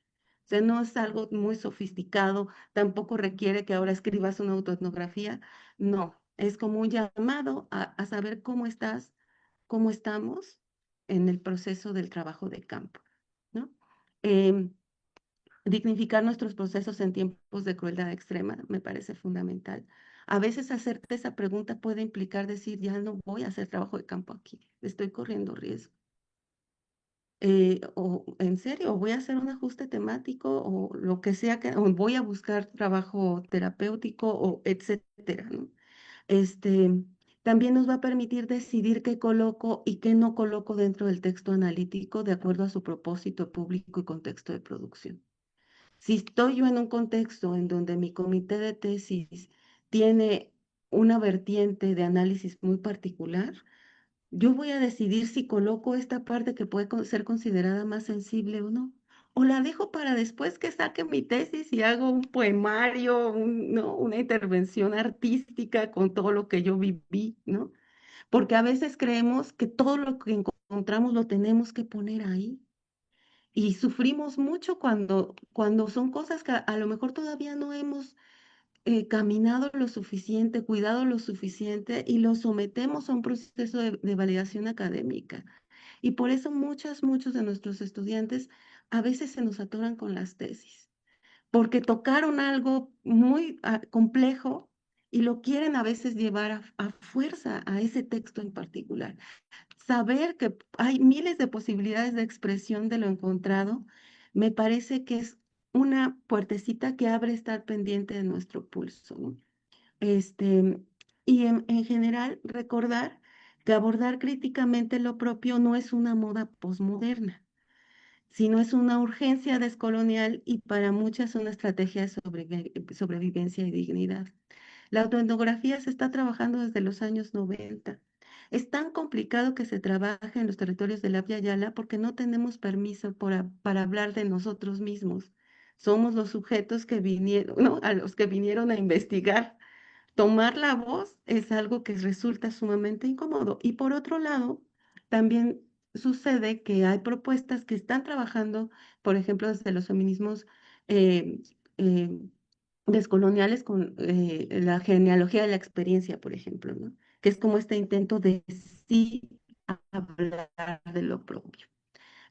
O sea, no es algo muy sofisticado, tampoco requiere que ahora escribas una autoetnografía, no, es como un llamado a saber cómo estás, cómo estamos en el proceso del trabajo de campo, ¿no? Em, Dignificar nuestros procesos en tiempos de crueldad extrema me parece fundamental. A veces hacerte esa pregunta puede implicar decir, ya no voy a hacer trabajo de campo aquí, estoy corriendo riesgo. O en serio, voy a hacer un ajuste temático o lo que sea o voy a buscar trabajo terapéutico o etcétera, ¿no? Este, también nos va a permitir decidir qué coloco y qué no coloco dentro del texto analítico de acuerdo a su propósito público y contexto de producción. Si estoy yo en un contexto en donde mi comité de tesis tiene una vertiente de análisis muy particular, yo voy a decidir si coloco esta parte que puede ser considerada más sensible o no. O la dejo para después que saque mi tesis y hago un poemario, ¿no? Una intervención artística con todo lo que yo viví, ¿no? Porque a veces creemos que todo lo que encontramos lo tenemos que poner ahí. Y sufrimos mucho cuando son cosas que a lo mejor todavía no hemos caminado lo suficiente, cuidado lo suficiente y lo sometemos a un proceso de validación académica. Y por eso muchos de nuestros estudiantes a veces se nos atoran con las tesis, porque tocaron algo muy complejo y lo quieren a veces llevar a fuerza a ese texto en particular. Saber que hay miles de posibilidades de expresión de lo encontrado, me parece que es una puertecita que abre estar pendiente de nuestro pulso, ¿no? Este, y en general, recordar que abordar críticamente lo propio no es una moda posmoderna, sino es una urgencia descolonial y para muchas una estrategia de sobrevivencia y dignidad. La autoetnografía se está trabajando desde los años 90. Es tan complicado que se trabaje en los territorios de la Via Yala porque no tenemos permiso para hablar de nosotros mismos. Somos los sujetos que vinieron, ¿no? A los que vinieron a investigar. Tomar la voz es algo que resulta sumamente incómodo. Y por otro lado, también sucede que hay propuestas que están trabajando, por ejemplo, desde los feminismos eh, eh, descoloniales con la genealogía de la experiencia, por ejemplo, ¿no? Que es como este intento de sí hablar de lo propio.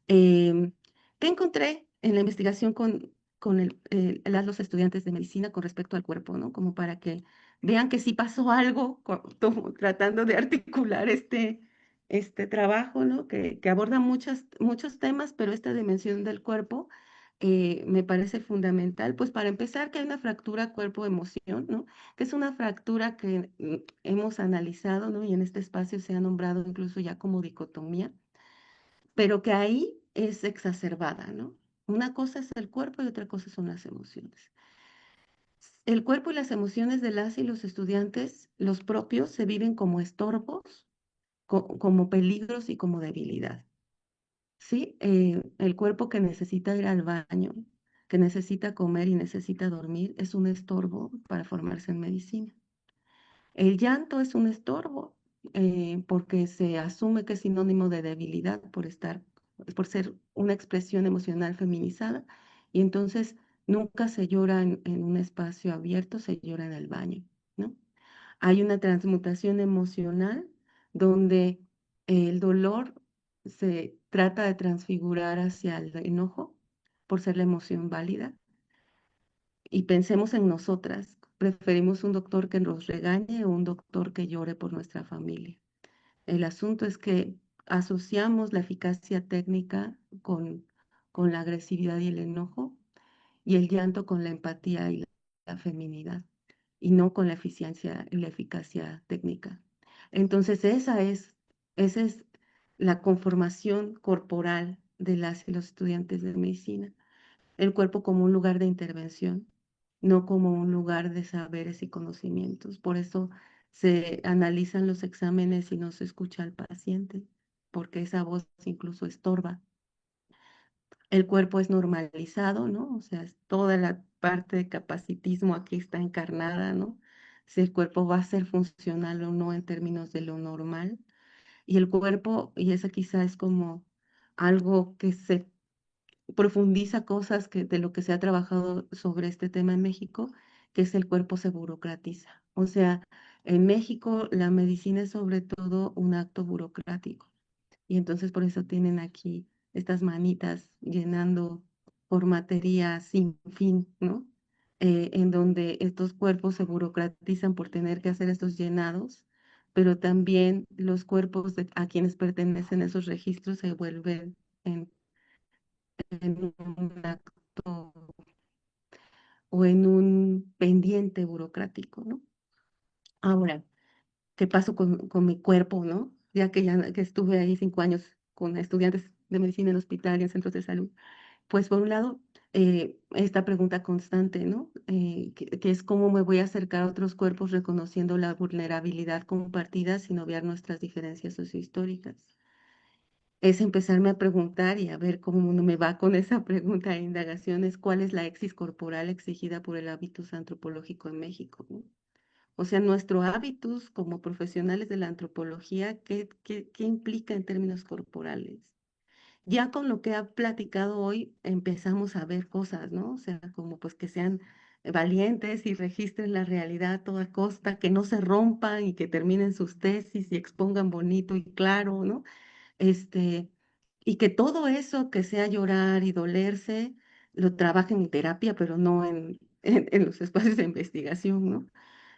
Em, ¿Qué encontré en la investigación con los estudiantes de medicina con respecto al cuerpo, ¿no? Como para que vean que sí pasó algo tratando de articular este trabajo, ¿no? Que aborda muchos temas, pero esta dimensión del cuerpo me parece fundamental. Pues para empezar, que hay una fractura cuerpo-emoción, ¿no? Que es una fractura que hemos analizado, ¿no? Y en este espacio se ha nombrado incluso ya como dicotomía, pero que ahí es exacerbada, ¿no? Una cosa es el cuerpo y otra cosa son las emociones. El cuerpo y las emociones de las y los estudiantes, los propios, se viven como estorbos, como peligros y como debilidad, ¿sí? El cuerpo que necesita ir al baño, que necesita comer y necesita dormir, es un estorbo para formarse en medicina. El llanto es un estorbo porque se asume que es sinónimo de debilidad por ser una expresión emocional feminizada, y entonces nunca se llora en un espacio abierto, se llora en el baño, ¿no? Hay una transmutación emocional donde el dolor se trata de transfigurar hacia el enojo por ser la emoción válida, y pensemos en nosotras. Preferimos un doctor que nos regañe o un doctor que llore por nuestra familia. El asunto es que asociamos la eficacia técnica con la agresividad y el enojo, y el llanto con la empatía y la feminidad, y no con la eficiencia y la eficacia técnica. Entonces esa es la conformación corporal de las y los estudiantes de medicina, el cuerpo como un lugar de intervención, no como un lugar de saberes y conocimientos. Por eso se analizan los exámenes y no se escucha al paciente, porque esa voz incluso estorba. El cuerpo es normalizado, ¿no? O sea, toda la parte de capacitismo aquí está encarnada, ¿no? Si el cuerpo va a ser funcional o no en términos de lo normal. Y el cuerpo, y esa quizá es como algo que se profundiza cosas de lo que se ha trabajado sobre este tema en México, que es el cuerpo se burocratiza. O sea, en México la medicina es sobre todo un acto burocrático. Y entonces por eso tienen aquí estas manitas llenando por materia sin fin, ¿no? En donde estos cuerpos se burocratizan por tener que hacer estos llenados, pero también los cuerpos a quienes pertenecen esos registros se vuelven en un acto o en un pendiente burocrático, ¿no? Ahora, ¿qué pasó con mi cuerpo, no? Ya que estuve ahí 5 años con estudiantes de medicina en hospital y en centros de salud. Pues por un lado, esta pregunta constante, ¿no? Que es cómo me voy a acercar a otros cuerpos reconociendo la vulnerabilidad compartida sin obviar nuestras diferencias sociohistóricas. Es empezarme a preguntar y a ver cómo uno me va con esa pregunta de indagaciones, ¿cuál es la exis corporal exigida por el hábitus antropológico en México, ¿no? O sea, nuestro hábitus como profesionales de la antropología, ¿qué implica en términos corporales? Ya con lo que ha platicado hoy empezamos a ver cosas, ¿no? O sea, como pues que sean valientes y registren la realidad a toda costa, que no se rompan y que terminen sus tesis y expongan bonito y claro, ¿no? Este, y que todo eso que sea llorar y dolerse, lo trabajen en terapia, pero no en los espacios de investigación, ¿no?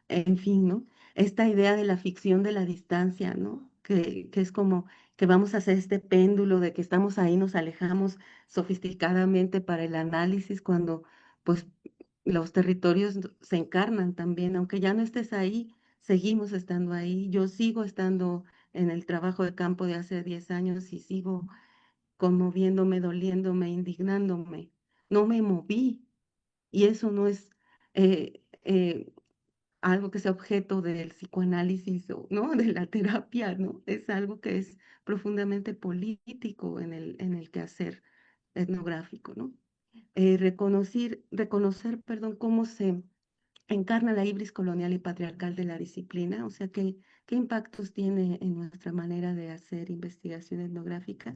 En fin, ¿no? Esta idea de la ficción de la distancia, ¿no? Que es como que vamos a hacer este péndulo de que estamos ahí, nos alejamos sofisticadamente para el análisis cuando, pues, los territorios se encarnan también, aunque ya no estés ahí, seguimos estando ahí. Yo sigo estando en el trabajo de campo de hace 10 años y sigo conmoviéndome, doliéndome, indignándome. No me moví, y eso no es algo que sea objeto del psicoanálisis o, ¿no? De la terapia, ¿no? Es algo que es profundamente político en el quehacer etnográfico, ¿no? Reconocer, cómo se encarna la ibris colonial y patriarcal de la disciplina, o sea, qué impactos tiene en nuestra manera de hacer investigación etnográfica.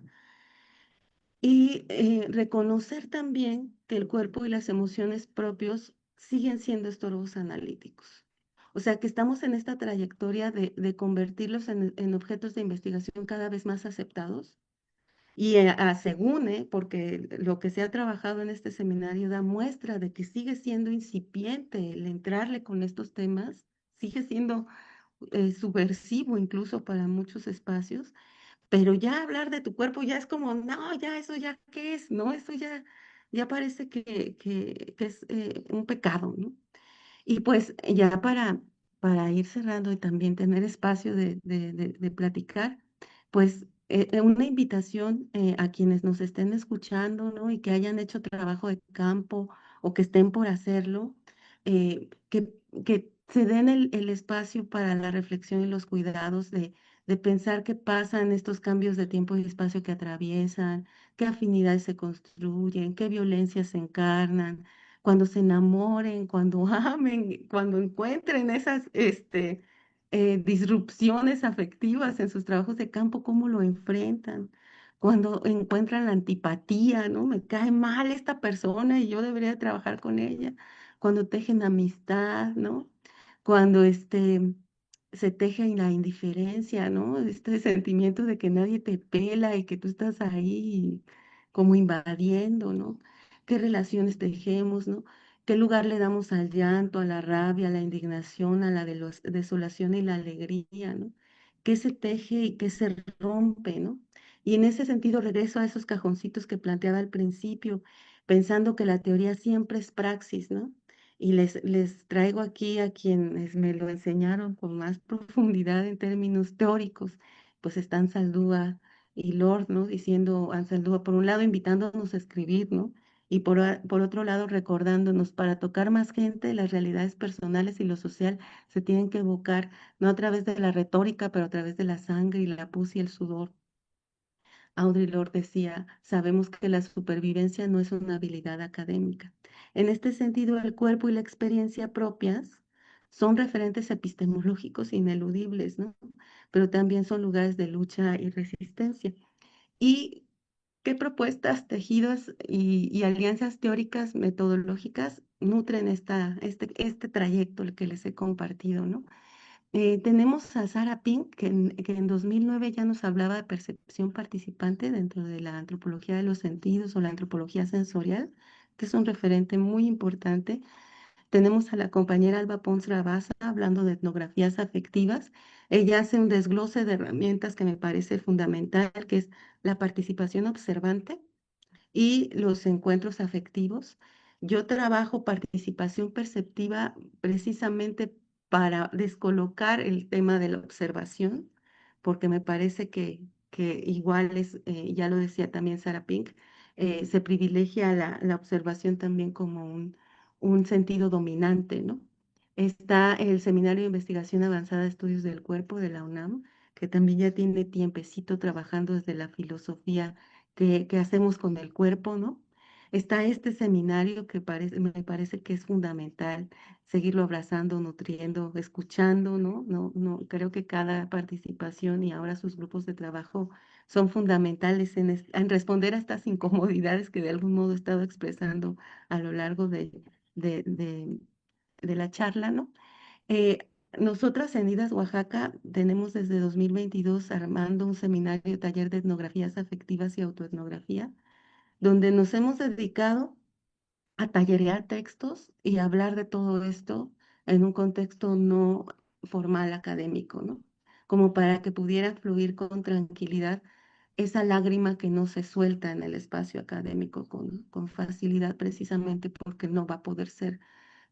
Y reconocer también que el cuerpo y las emociones propios siguen siendo estorbos analíticos. O sea que estamos en esta trayectoria de convertirlos en objetos de investigación cada vez más aceptados. Y según, porque lo que se ha trabajado en este seminario da muestra de que sigue siendo incipiente el entrarle con estos temas, sigue siendo subversivo incluso para muchos espacios, pero ya hablar de tu cuerpo ya es como, no, ya eso ya qué es, ¿no? Eso ya, ya parece que es un pecado, ¿no? Y pues ya para ir cerrando y también tener espacio de platicar, pues una invitación a quienes nos estén escuchando, ¿no? Y que hayan hecho trabajo de campo o que estén por hacerlo, que se den el espacio para la reflexión y los cuidados de pensar qué pasa en estos cambios de tiempo y espacio que atraviesan, qué afinidades se construyen, qué violencias se encarnan cuando se enamoren, cuando amen, cuando encuentren esas disrupciones afectivas en sus trabajos de campo, cómo lo enfrentan, cuando encuentran la antipatía, ¿no? Me cae mal esta persona y yo debería trabajar con ella, cuando tejen amistad, ¿no? Cuando se teje la indiferencia, ¿no? Este sentimiento de que nadie te pela y que tú estás ahí como invadiendo, ¿no? ¿Qué relaciones tejemos, ¿no? ¿Qué lugar le damos al llanto, a la rabia, a la indignación, a la desolación y la alegría, ¿no? ¿Qué se teje y qué se rompe, ¿no? Y en ese sentido regreso a esos cajoncitos que planteaba al principio, pensando que la teoría siempre es praxis, ¿no? Y les traigo aquí a quienes me lo enseñaron con más profundidad en términos teóricos, pues están Saldúa y Lord, ¿no? Diciendo a Saldúa, por un lado, invitándonos a escribir, ¿no? Y por otro lado, recordándonos, para tocar más gente, las realidades personales y lo social se tienen que evocar, no a través de la retórica, pero a través de la sangre y la pus y el sudor. Audre Lorde decía, sabemos que la supervivencia no es una habilidad académica. En este sentido, el cuerpo y la experiencia propias son referentes epistemológicos ineludibles, ¿no? Pero también son lugares de lucha y resistencia. ¿Y qué propuestas, tejidos y alianzas teóricas, metodológicas nutren este trayecto el que les he compartido, ¿no? Tenemos a Sarah Pink, que en 2009 ya nos hablaba de percepción participante dentro de la antropología de los sentidos o la antropología sensorial, que es un referente muy importante. Tenemos a la compañera Alba Pons Rabasa hablando de etnografías afectivas. Ella hace un desglose de herramientas que me parece fundamental, que es la participación observante y los encuentros afectivos. Yo trabajo participación perceptiva precisamente para descolocar el tema de la observación, porque me parece que igual es, ya lo decía también Sarah Pink, se privilegia la observación también como un sentido dominante, ¿no? Está el Seminario de Investigación Avanzada de Estudios del Cuerpo de la UNAM, que también ya tiene tiempecito trabajando desde la filosofía que hacemos con el cuerpo, ¿no? Está este seminario que me parece que es fundamental seguirlo abrazando, nutriendo, escuchando, ¿no? No, no, creo que cada participación y ahora sus grupos de trabajo son fundamentales en responder a estas incomodidades que de algún modo he estado expresando a lo largo de, de- de la charla, ¿no? Nosotras en IDAS Oaxaca tenemos desde 2022 armando un seminario taller de etnografías afectivas y autoetnografía, donde nos hemos dedicado a tallerear textos y hablar de todo esto en un contexto no formal académico, ¿no? Como para que pudiera fluir con tranquilidad esa lágrima que no se suelta en el espacio académico con facilidad, precisamente porque no va a poder ser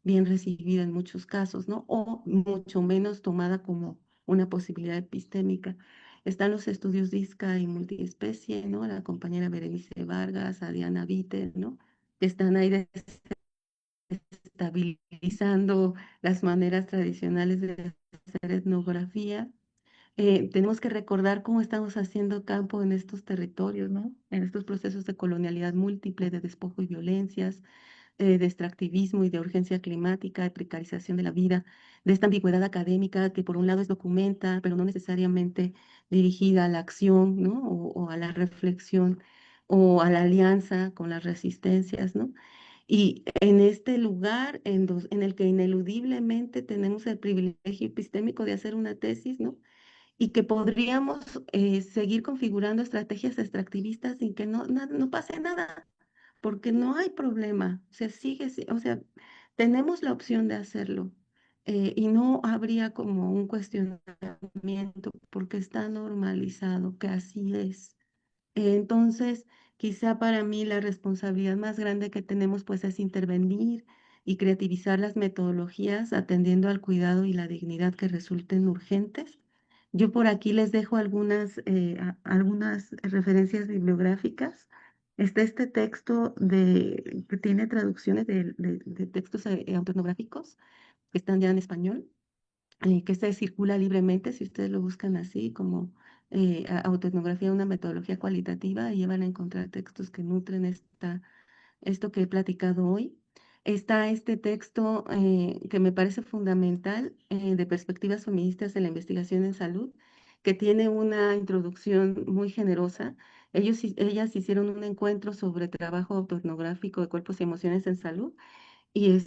bien recibida en muchos casos, ¿no? O mucho menos tomada como una posibilidad epistémica. Están los estudios DISCA y multiespecie, ¿no? La compañera Berenice Vargas, a Diana Vite, ¿no? Que están ahí desestabilizando las maneras tradicionales de hacer etnografía. Tenemos que recordar cómo estamos haciendo campo en estos territorios, ¿no? En estos procesos de colonialidad múltiple, de despojo y violencias, de extractivismo y de urgencia climática, de precarización de la vida, de esta ambigüedad académica que por un lado es documenta, pero no necesariamente dirigida a la acción, ¿no? O a la reflexión o a la alianza con las resistencias, ¿no? Y en este lugar en el que ineludiblemente tenemos el privilegio epistémico de hacer una tesis, ¿no? Y que podríamos seguir configurando estrategias extractivistas sin que no pase nada, porque no hay problema, o sea, o sea, tenemos la opción de hacerlo y no habría como un cuestionamiento porque está normalizado que así es. Entonces, quizá para mí la responsabilidad más grande que tenemos pues es intervenir y creativizar las metodologías atendiendo al cuidado y la dignidad que resulten urgentes. Yo por aquí les dejo algunas referencias bibliográficas. Está este texto que tiene traducciones de textos autoetnográficos que están ya en español, que se circula libremente, si ustedes lo buscan así, como autoetnografía, una metodología cualitativa, y van a encontrar textos que nutren esto que he platicado hoy. Está este texto que me parece fundamental de perspectivas feministas en la investigación en salud, que tiene una introducción muy generosa. Ellas hicieron un encuentro sobre trabajo autoetnográfico de cuerpos y emociones en salud y,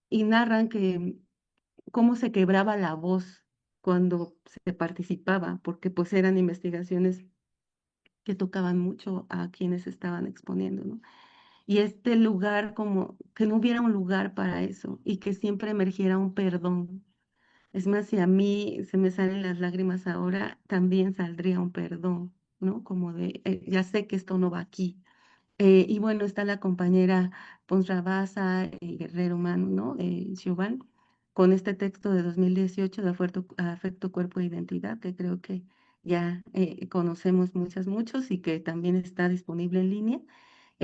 y narran que cómo se quebraba la voz cuando se participaba, porque pues eran investigaciones que tocaban mucho a quienes estaban exponiendo, ¿no? Y este lugar, como que no hubiera un lugar para eso y que siempre emergiera un perdón. Es más, si a mí se me salen las lágrimas ahora, también saldría un perdón, ¿no? Como de, ya sé que esto no va aquí. Y bueno, está la compañera Pons Rabasa, Guerrero Humano, ¿no? Siobhan, con este texto de 2018 de Afecto, Cuerpo e Identidad, que creo que ya conocemos muchos y que también está disponible en línea.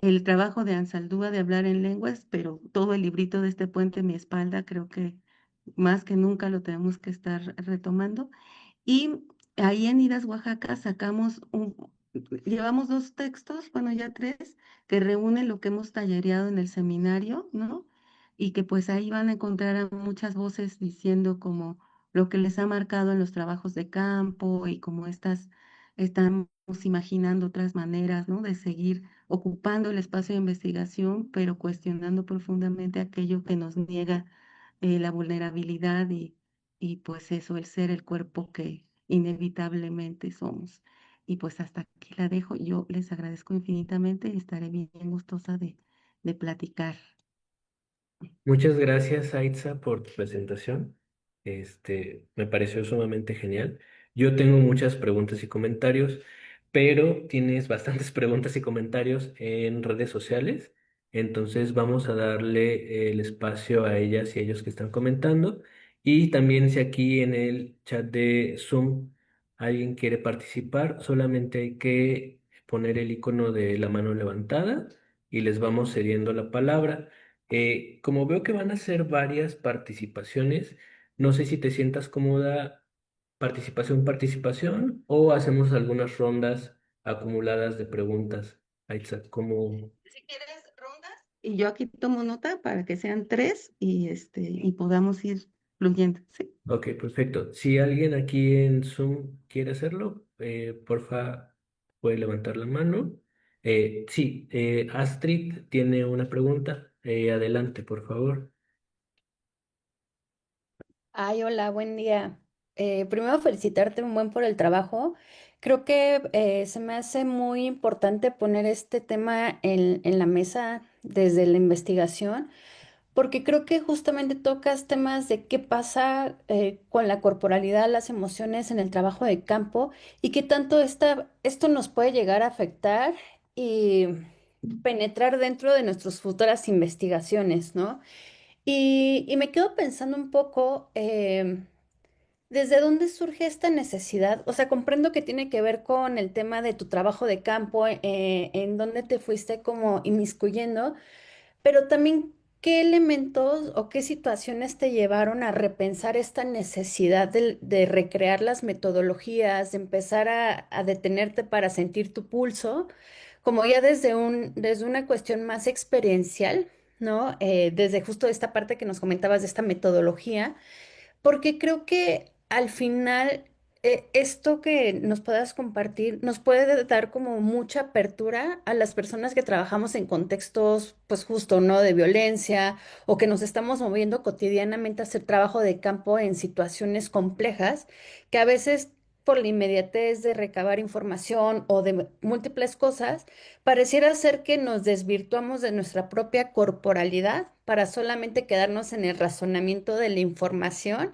El trabajo de Ansaldúa de hablar en lenguas, pero todo el librito de este puente en mi espalda, creo que más que nunca lo tenemos que estar retomando. Y ahí en Idas, Oaxaca, llevamos dos textos, bueno, ya tres, que reúnen lo que hemos tallereado en el seminario, ¿no? Y que pues ahí van a encontrar a muchas voces diciendo como lo que les ha marcado en los trabajos de campo y como estamos imaginando otras maneras, ¿no? De seguir ocupando el espacio de investigación, pero cuestionando profundamente aquello que nos niega la vulnerabilidad y pues eso, el ser el cuerpo que inevitablemente somos. Y pues hasta aquí la dejo. Yo les agradezco infinitamente y estaré bien gustosa de platicar. Muchas gracias, Aitza, por tu presentación. Me pareció sumamente genial. Yo tengo muchas preguntas y comentarios, pero tienes bastantes preguntas y comentarios en redes sociales. Entonces vamos a darle el espacio a ellas y ellos que están comentando. Y también si aquí en el chat de Zoom alguien quiere participar, solamente hay que poner el icono de la mano levantada y les vamos cediendo la palabra. Como veo que van a ser varias participaciones, no sé si te sientas cómoda participación o hacemos algunas rondas acumuladas de preguntas. Aitza, ¿cómo? Si quieres rondas. Y yo aquí tomo nota para que sean tres y podamos ir fluyendo. Sí. Ok, perfecto. Si alguien aquí en Zoom quiere hacerlo, porfa, puede levantar la mano. Sí, Astrid tiene una pregunta. Adelante, por favor. Ay, hola, buen día. Primero felicitarte un buen por el trabajo. Creo que se me hace muy importante poner este tema en la mesa desde la investigación, porque creo que justamente tocas temas de qué pasa con la corporalidad, las emociones en el trabajo de campo y qué tanto esto nos puede llegar a afectar y penetrar dentro de nuestras futuras investigaciones, ¿no? Y me quedo pensando un poco, ¿desde dónde surge esta necesidad? O sea, comprendo que tiene que ver con el tema de tu trabajo de campo, en dónde te fuiste como inmiscuyendo, pero también qué elementos o qué situaciones te llevaron a repensar esta necesidad de recrear las metodologías, de empezar a detenerte para sentir tu pulso, como ya desde una cuestión más experiencial, ¿no? Desde justo esta parte que nos comentabas de esta metodología porque creo que al final esto que nos puedas compartir nos puede dar como mucha apertura a las personas que trabajamos en contextos, pues justo, ¿no? De violencia o que nos estamos moviendo cotidianamente a hacer trabajo de campo en situaciones complejas, que a veces por la inmediatez de recabar información o de múltiples cosas, pareciera ser que nos desvirtuamos de nuestra propia corporalidad para solamente quedarnos en el razonamiento de la información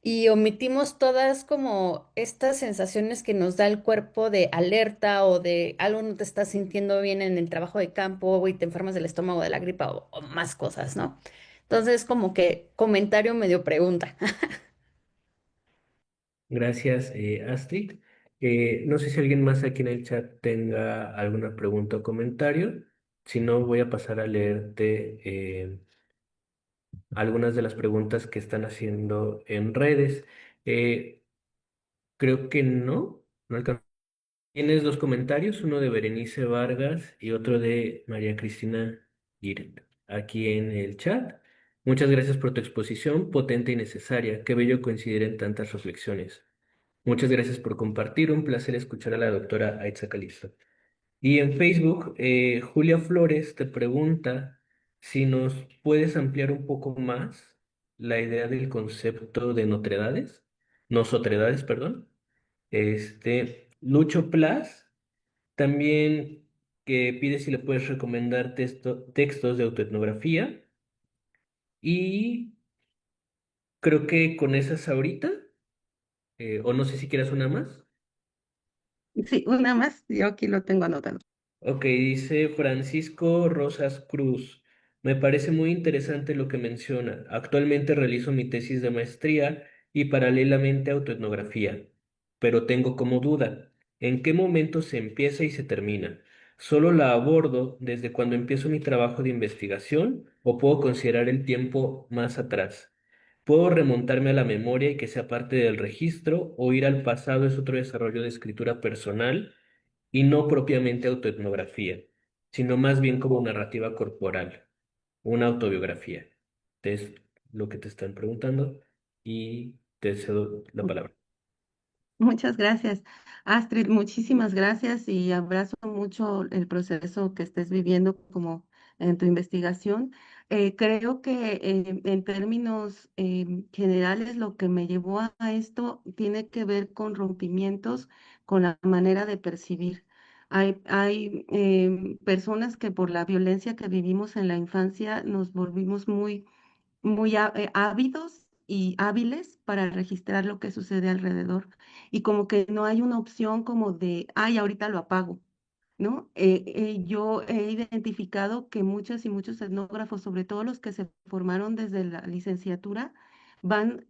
y omitimos todas como estas sensaciones que nos da el cuerpo de alerta o de algo no te estás sintiendo bien en el trabajo de campo y te enfermas del estómago, de la gripa o más cosas, ¿no? Entonces, como que comentario medio pregunta. Gracias, Astrid. No sé si alguien más aquí en el chat tenga alguna pregunta o comentario. Si no, voy a pasar a leerte algunas de las preguntas que están haciendo en redes. Eh, Creo que no alcanzo. Tienes dos comentarios, uno de Berenice Vargas y otro de María Cristina Giret, aquí en el chat. Muchas gracias por tu exposición, potente y necesaria. Qué bello coincidir en tantas reflexiones. Muchas gracias por compartir, un placer escuchar a la doctora Aitza Calisto. Y en Facebook, Julia Flores te pregunta si nos puedes ampliar un poco más la idea del concepto de notredades, nosotredades, perdón. Lucho Plus también que pide si le puedes recomendar textos de autoetnografía y creo que con esas ahorita, o no sé si quieras una más. Sí, una más, yo aquí lo tengo anotado. Ok, dice Francisco Rosas Cruz. Me parece muy interesante lo que menciona. Actualmente realizo mi tesis de maestría y paralelamente autoetnografía, pero tengo como duda, ¿en qué momento se empieza y se termina? ¿Solo la abordo desde cuando empiezo mi trabajo de investigación o puedo considerar el tiempo más atrás? ¿Puedo remontarme a la memoria y que sea parte del registro o ir al pasado es otro desarrollo de escritura personal? Y no propiamente autoetnografía, sino más bien como narrativa corporal, una autobiografía. Es lo que te están preguntando y te cedo la palabra. Muchas gracias, Astrid, muchísimas gracias y abrazo mucho el proceso que estés viviendo como en tu investigación. Creo que en términos generales lo que me llevó a esto tiene que ver con rompimientos con la manera de percibir. Hay personas que por la violencia que vivimos en la infancia nos volvimos muy ávidos y hábiles para registrar lo que sucede alrededor. Y como que no hay una opción como de, ay, ahorita lo apago, ¿no? Yo he identificado que muchos y muchos etnógrafos, sobre todo los que se formaron desde la licenciatura, van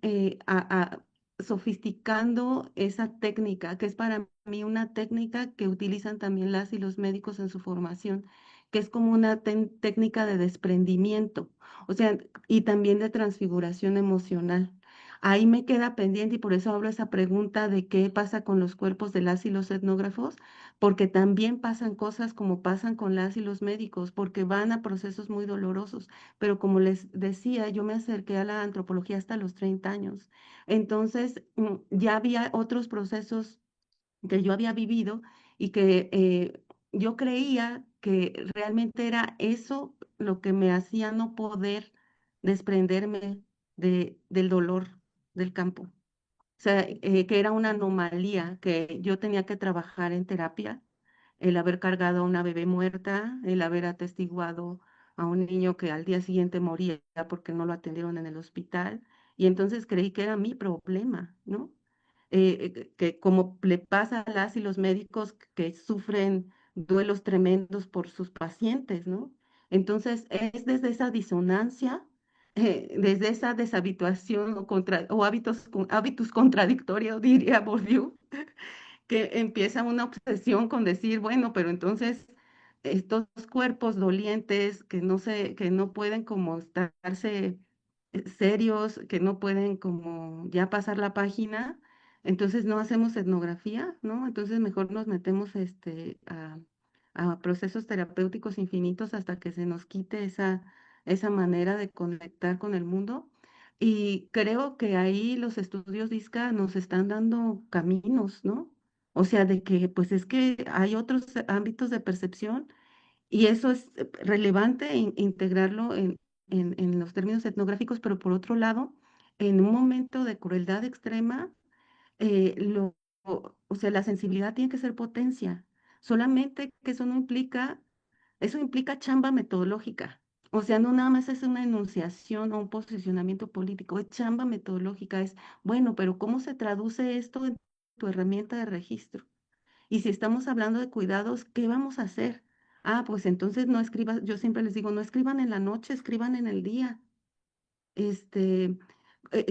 sofisticando esa técnica, que es para mí una técnica que utilizan también las y los médicos en su formación, que es como una técnica de desprendimiento, o sea, y también de transfiguración emocional. Ahí me queda pendiente y por eso hablo esa pregunta de qué pasa con los cuerpos de las y los etnógrafos, porque también pasan cosas como pasan con las y los médicos, porque van a procesos muy dolorosos. Pero como les decía, yo me acerqué a la antropología hasta los 30 años. Entonces, ya había otros procesos que yo había vivido y que yo creía que realmente era eso lo que me hacía no poder desprenderme del dolor del campo. O sea, que era una anomalía, que yo tenía que trabajar en terapia, el haber cargado a una bebé muerta, el haber atestiguado a un niño que al día siguiente moría porque no lo atendieron en el hospital. Y entonces creí que era mi problema, ¿no? Que como le pasa a las y los médicos que sufren duelos tremendos por sus pacientes, ¿no? Entonces es desde esa disonancia, desde esa deshabituación o hábitos contradictorios, diría Bourdieu, que empieza una obsesión con decir, bueno, pero entonces estos cuerpos dolientes que no pueden como estarse serios, que no pueden como ya pasar la página, entonces no hacemos etnografía, ¿no? Entonces mejor nos metemos a procesos terapéuticos infinitos hasta que se nos quite esa manera de conectar con el mundo. Y creo que ahí los estudios DISCA nos están dando caminos, ¿no? O sea, de que pues es que hay otros ámbitos de percepción y eso es relevante integrarlo en los términos etnográficos, pero por otro lado, en un momento de crueldad extrema, o sea, la sensibilidad tiene que ser potencia, solamente que eso implica chamba metodológica. O sea, no nada más es una enunciación o un posicionamiento político, es chamba metodológica, es, bueno, pero ¿cómo se traduce esto en tu herramienta de registro? Y si estamos hablando de cuidados, ¿qué vamos a hacer? Ah, pues entonces no escribas, yo siempre les digo, no escriban en la noche, escriban en el día. Este,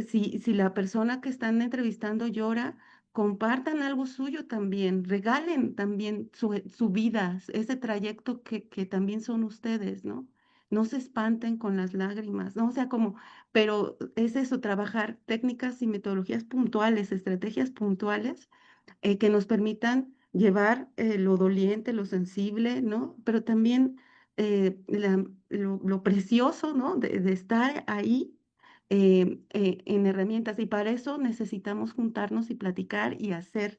si la persona que están entrevistando llora, compartan algo suyo también, regalen también su vida, ese trayecto que también son ustedes, ¿no? No se espanten con las lágrimas, ¿no? O sea, como, pero es eso, trabajar técnicas y metodologías puntuales, estrategias puntuales que nos permitan llevar lo doliente, lo sensible, ¿no? Pero también lo precioso, ¿no? De estar ahí en herramientas. Y para eso necesitamos juntarnos y platicar y hacer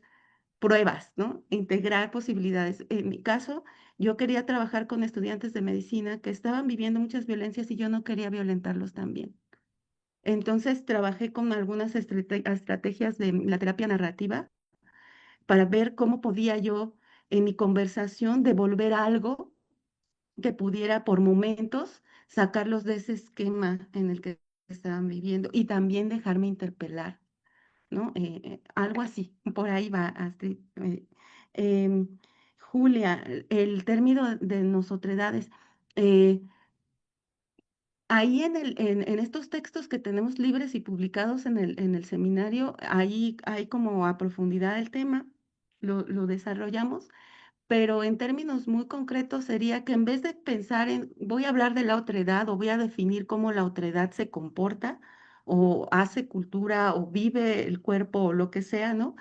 pruebas, ¿no? Integrar posibilidades. En mi caso, yo quería trabajar con estudiantes de medicina que estaban viviendo muchas violencias y yo no quería violentarlos también. Entonces trabajé con algunas estrategias de la terapia narrativa para ver cómo podía yo en mi conversación devolver algo que pudiera por momentos sacarlos de ese esquema en el que estaban viviendo y también dejarme interpelar, ¿no? Algo así, por ahí va, Astrid. Em, Julia, el término de nosotredades. eh, Ahí en estos textos que tenemos libres y publicados en el seminario, ahí hay como a profundidad el tema, lo desarrollamos, pero en términos muy concretos sería que en vez de pensar en voy a hablar de la otredad o voy a definir cómo la otredad se comporta o hace cultura o vive el cuerpo o lo que sea, ¿no?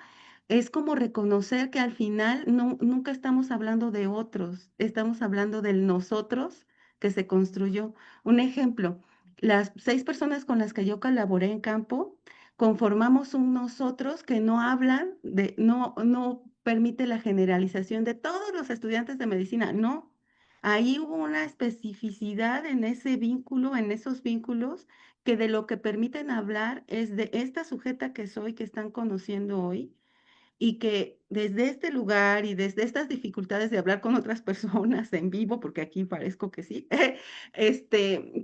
Es como reconocer que al final nunca estamos hablando de otros, estamos hablando del nosotros que se construyó. Un ejemplo, las 6 personas con las que yo colaboré en campo conformamos un nosotros que no hablan de, no permite la generalización de todos los estudiantes de medicina, no. Ahí hubo una especificidad en ese vínculo, en esos vínculos, que de lo que permiten hablar es de esta sujeta que soy, que están conociendo hoy, y que desde este lugar y desde estas dificultades de hablar con otras personas en vivo, porque aquí parezco que sí,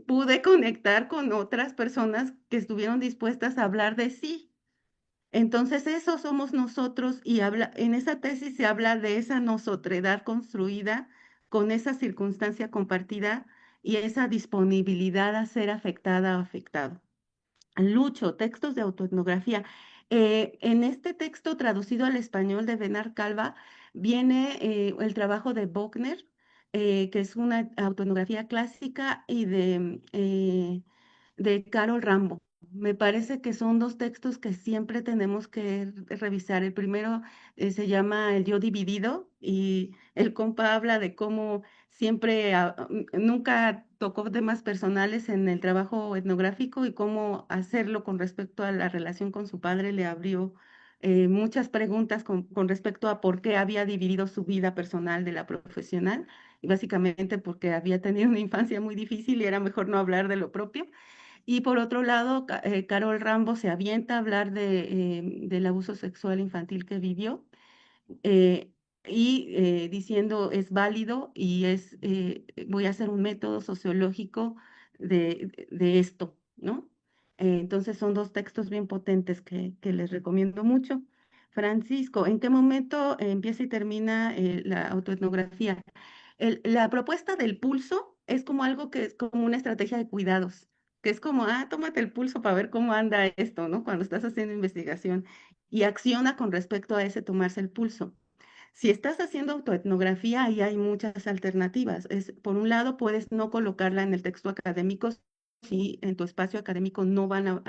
pude conectar con otras personas que estuvieron dispuestas a hablar de sí. Entonces, eso somos nosotros y en esa tesis se habla de esa nosotredad construida con esa circunstancia compartida y esa disponibilidad a ser afectada o afectado. Lucho, textos de autoetnografía. En este texto traducido al español de Benar Calva viene el trabajo de Buckner, que es una autoetnografía clásica, y de Carol Rambo. Me parece que son dos textos que siempre tenemos que revisar. El primero se llama El yo dividido y el compa habla de cómo siempre, nunca tocó temas personales en el trabajo etnográfico y cómo hacerlo con respecto a la relación con su padre le abrió muchas preguntas con respecto a por qué había dividido su vida personal de la profesional y básicamente porque había tenido una infancia muy difícil y era mejor no hablar de lo propio. Y por otro lado, Carol Rambo se avienta a hablar del abuso sexual infantil que vivió eh, diciendo es válido y voy a hacer un método sociológico de esto, ¿no? Entonces son dos textos bien potentes que les recomiendo mucho. Francisco, ¿en qué momento empieza y termina la autoetnografía? La propuesta del pulso es como algo que es como una estrategia de cuidados, que es como, tómate el pulso para ver cómo anda esto, ¿no? Cuando estás haciendo investigación y acciona con respecto a ese tomarse el pulso. Si estás haciendo autoetnografía, ahí hay muchas alternativas. Por un lado, puedes no colocarla en el texto académico si en tu espacio académico no van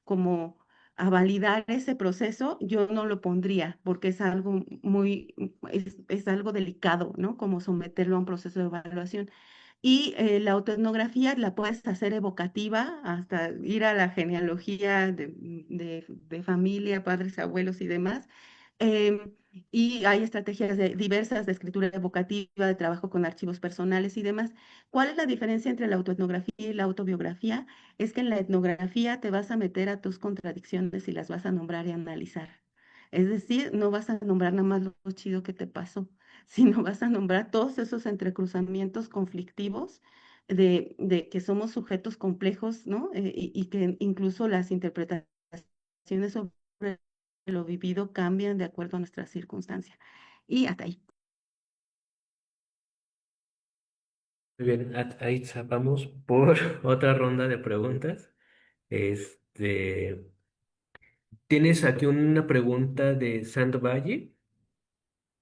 como a validar ese proceso, yo no lo pondría porque es algo es algo delicado, ¿no? Como someterlo a un proceso de evaluación. Y la autoetnografía la puedes hacer evocativa, hasta ir a la genealogía de familia, padres, abuelos y demás. Em, y hay estrategias diversas de escritura evocativa, de trabajo con archivos personales y demás. ¿Cuál es la diferencia entre la autoetnografía y la autobiografía? Es que en la etnografía te vas a meter a tus contradicciones y las vas a nombrar y analizar. Es decir, no vas a nombrar nada más lo chido que te pasó, sino vas a nombrar todos esos entrecruzamientos conflictivos de que somos sujetos complejos, ¿no? Y que incluso las interpretaciones sobre lo vivido cambian de acuerdo a nuestras circunstancias. Y hasta ahí. Muy bien, ahí vamos por otra ronda de preguntas. Este, tienes aquí una pregunta de Valle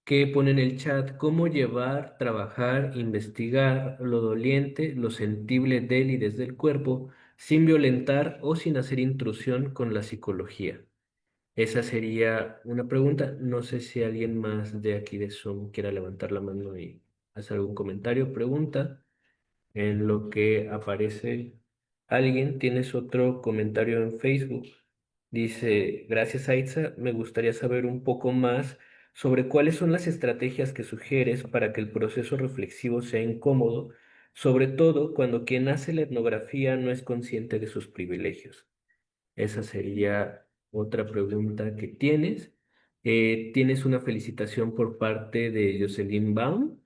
que pone en el chat cómo llevar, trabajar, investigar lo doliente, lo sensible del y desde el cuerpo, sin violentar o sin hacer intrusión con la psicología. Esa sería una pregunta. No sé si alguien más de aquí de Zoom quiera levantar la mano y hacer algún comentario, pregunta. En lo que aparece alguien, tienes otro comentario en Facebook. Dice, gracias Aitza, me gustaría saber un poco más sobre cuáles son las estrategias que sugieres para que el proceso reflexivo sea incómodo, sobre todo cuando quien hace la etnografía no es consciente de sus privilegios. Esa sería otra pregunta que tienes. Tienes una felicitación por parte de Jocelyn Baum.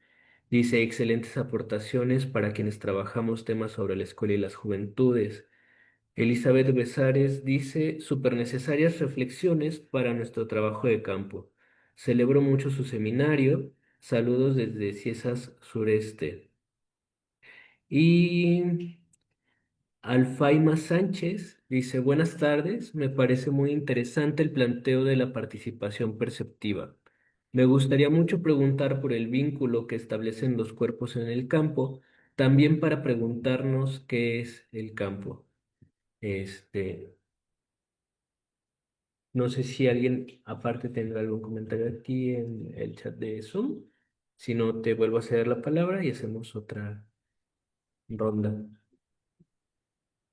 Dice, excelentes aportaciones para quienes trabajamos temas sobre la escuela y las juventudes. Elizabeth Besares dice, súper necesarias reflexiones para nuestro trabajo de campo. Celebro mucho su seminario. Saludos desde Ciesas Sureste. Y Alfaima Sánchez dice, buenas tardes, me parece muy interesante el planteo de la participación perceptiva. Me gustaría mucho preguntar por el vínculo que establecen los cuerpos en el campo, también para preguntarnos qué es el campo. Este, no sé si alguien aparte tendrá algún comentario aquí en el chat de Zoom. Si no, te vuelvo a ceder la palabra y hacemos otra ronda.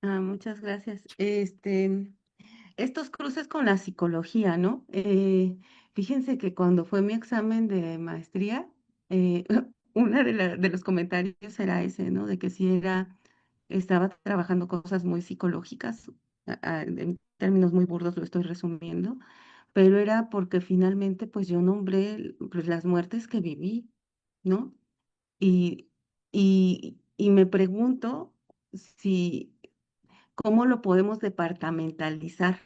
Muchas gracias. Estos cruces con la psicología, ¿no? Fíjense que cuando fue mi examen de maestría, eh, una de los comentarios era ese, ¿no? De que si estaba trabajando cosas muy psicológicas, en términos muy burdos lo estoy resumiendo, pero era porque finalmente pues yo nombré pues, las muertes que viví, ¿no? Y, y me pregunto si, cómo lo podemos departamentalizar,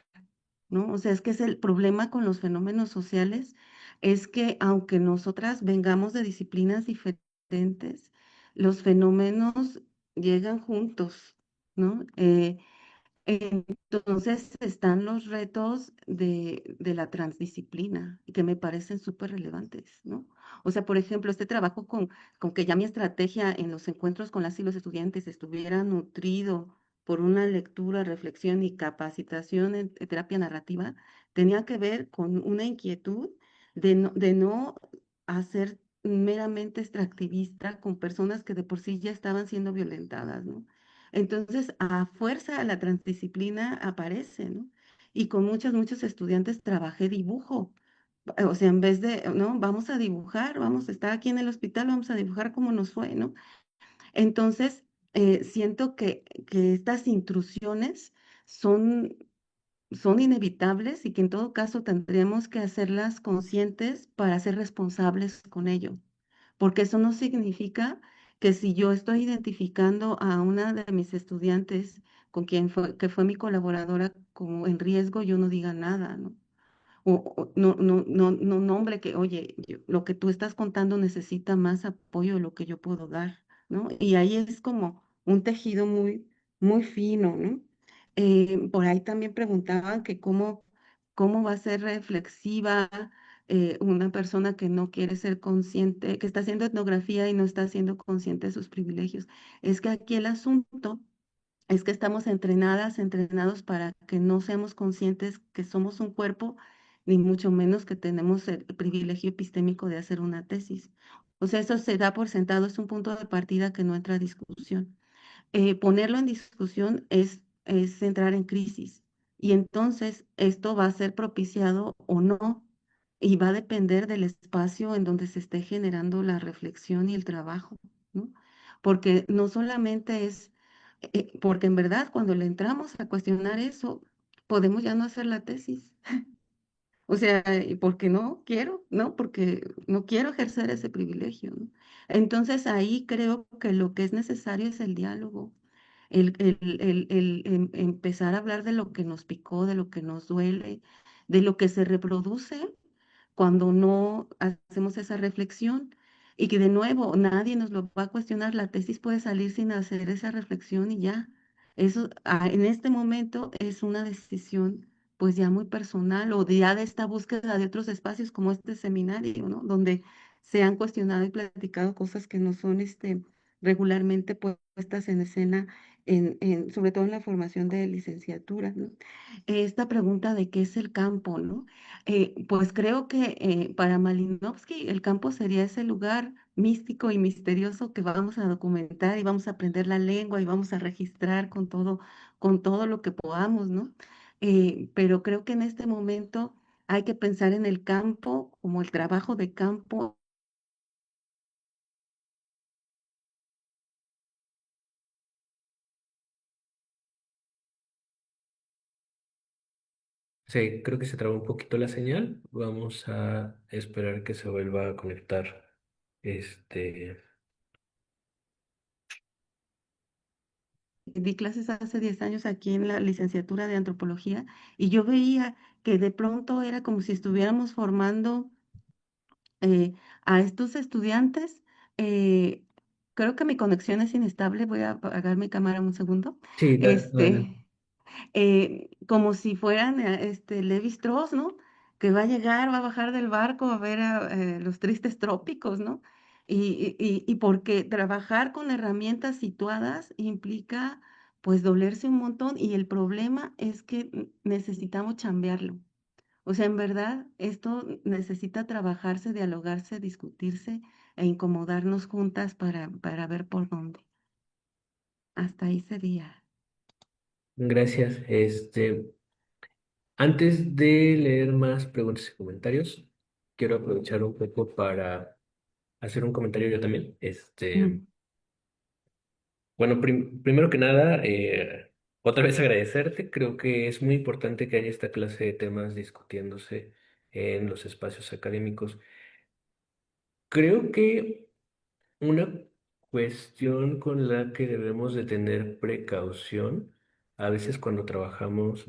¿no? O sea, es que es el problema con los fenómenos sociales, es que aunque nosotras vengamos de disciplinas diferentes, los fenómenos llegan juntos, ¿no? Entonces están los retos de la transdisciplina, y que me parecen súper relevantes, ¿no? O sea, por ejemplo, este trabajo con que ya mi estrategia en los encuentros con las y los estudiantes estuviera nutrido por una lectura, reflexión y capacitación en terapia narrativa, tenía que ver con una inquietud de no hacer meramente extractivista con personas que de por sí ya estaban siendo violentadas, ¿no? Entonces, a fuerza, la transdisciplina aparece, ¿no? Y con muchos estudiantes trabajé dibujo. O sea, en vez de, no, vamos a dibujar, vamos a estar aquí en el hospital, vamos a dibujar cómo nos fue, ¿no? Entonces, siento que estas intrusiones son, son inevitables y que en todo caso tendríamos que hacerlas conscientes para ser responsables con ello, porque eso no significa que si yo estoy identificando a una de mis estudiantes con quien que fue mi colaboradora como en riesgo, yo no diga nada, ¿no? No, hombre, que, oye, lo que tú estás contando necesita más apoyo de lo que yo puedo dar, ¿no? Y ahí es como un tejido muy fino, ¿no? Por ahí también preguntaban que cómo va a ser reflexiva una persona que no quiere ser consciente, que está haciendo etnografía y no está siendo consciente de sus privilegios. Es que aquí el asunto es que estamos entrenados para que no seamos conscientes que somos un cuerpo, ni mucho menos que tenemos el privilegio epistémico de hacer una tesis. O sea, eso se da por sentado, es un punto de partida que no entra a discusión. Ponerlo en discusión es entrar en crisis. Y entonces esto va a ser propiciado o no, y va a depender del espacio en donde se esté generando la reflexión y el trabajo, ¿no? Porque no solamente es, porque en verdad cuando le entramos a cuestionar eso, podemos ya no hacer la tesis. O sea, ¿y por qué no quiero? ¿No? Porque no quiero ejercer ese privilegio, ¿no? Entonces ahí creo que lo que es necesario es el diálogo, empezar a hablar de lo que nos picó, de lo que nos duele, de lo que se reproduce cuando no hacemos esa reflexión. Y que de nuevo nadie nos lo va a cuestionar, la tesis puede salir sin hacer esa reflexión y ya. Eso en este momento es una decisión pues ya muy personal o ya de esta búsqueda de otros espacios como este seminario, ¿no? Donde se han cuestionado y platicado cosas que no son regularmente puestas en escena, sobre todo en la formación de licenciatura, ¿no? Esta pregunta de qué es el campo, ¿no? Pues creo que para Malinowski el campo sería ese lugar místico y misterioso que vamos a documentar y vamos a aprender la lengua y vamos a registrar con todo lo que podamos, ¿no? Pero creo que en este momento hay que pensar en el campo como el trabajo de campo. Sí, creo que se trabó un poquito la señal. Vamos a esperar que se vuelva a conectar. Este, Di clases hace 10 años aquí en la licenciatura de antropología y yo veía que de pronto era como si estuviéramos formando eh, a estos estudiantes. eh, Creo que mi conexión es inestable, voy a apagar mi cámara un segundo. sí, adelante. Como si fueran Levi Strauss, ¿no? Que va a llegar, va a bajar del barco a ver los tristes trópicos, ¿no? Y porque trabajar con herramientas situadas implica pues dolerse un montón y el problema es que necesitamos chambearlo. O sea, en verdad, esto necesita trabajarse, dialogarse, discutirse e incomodarnos juntas para ver por dónde. Hasta ahí sería. Gracias. Antes de leer más preguntas y comentarios, quiero aprovechar un poco para hacer un comentario yo también. Mm. Bueno, primero que nada, otra vez agradecerte. Creo que es muy importante que haya esta clase de temas discutiéndose en los espacios académicos. Creo que una cuestión con la que debemos de tener precaución, a veces cuando trabajamos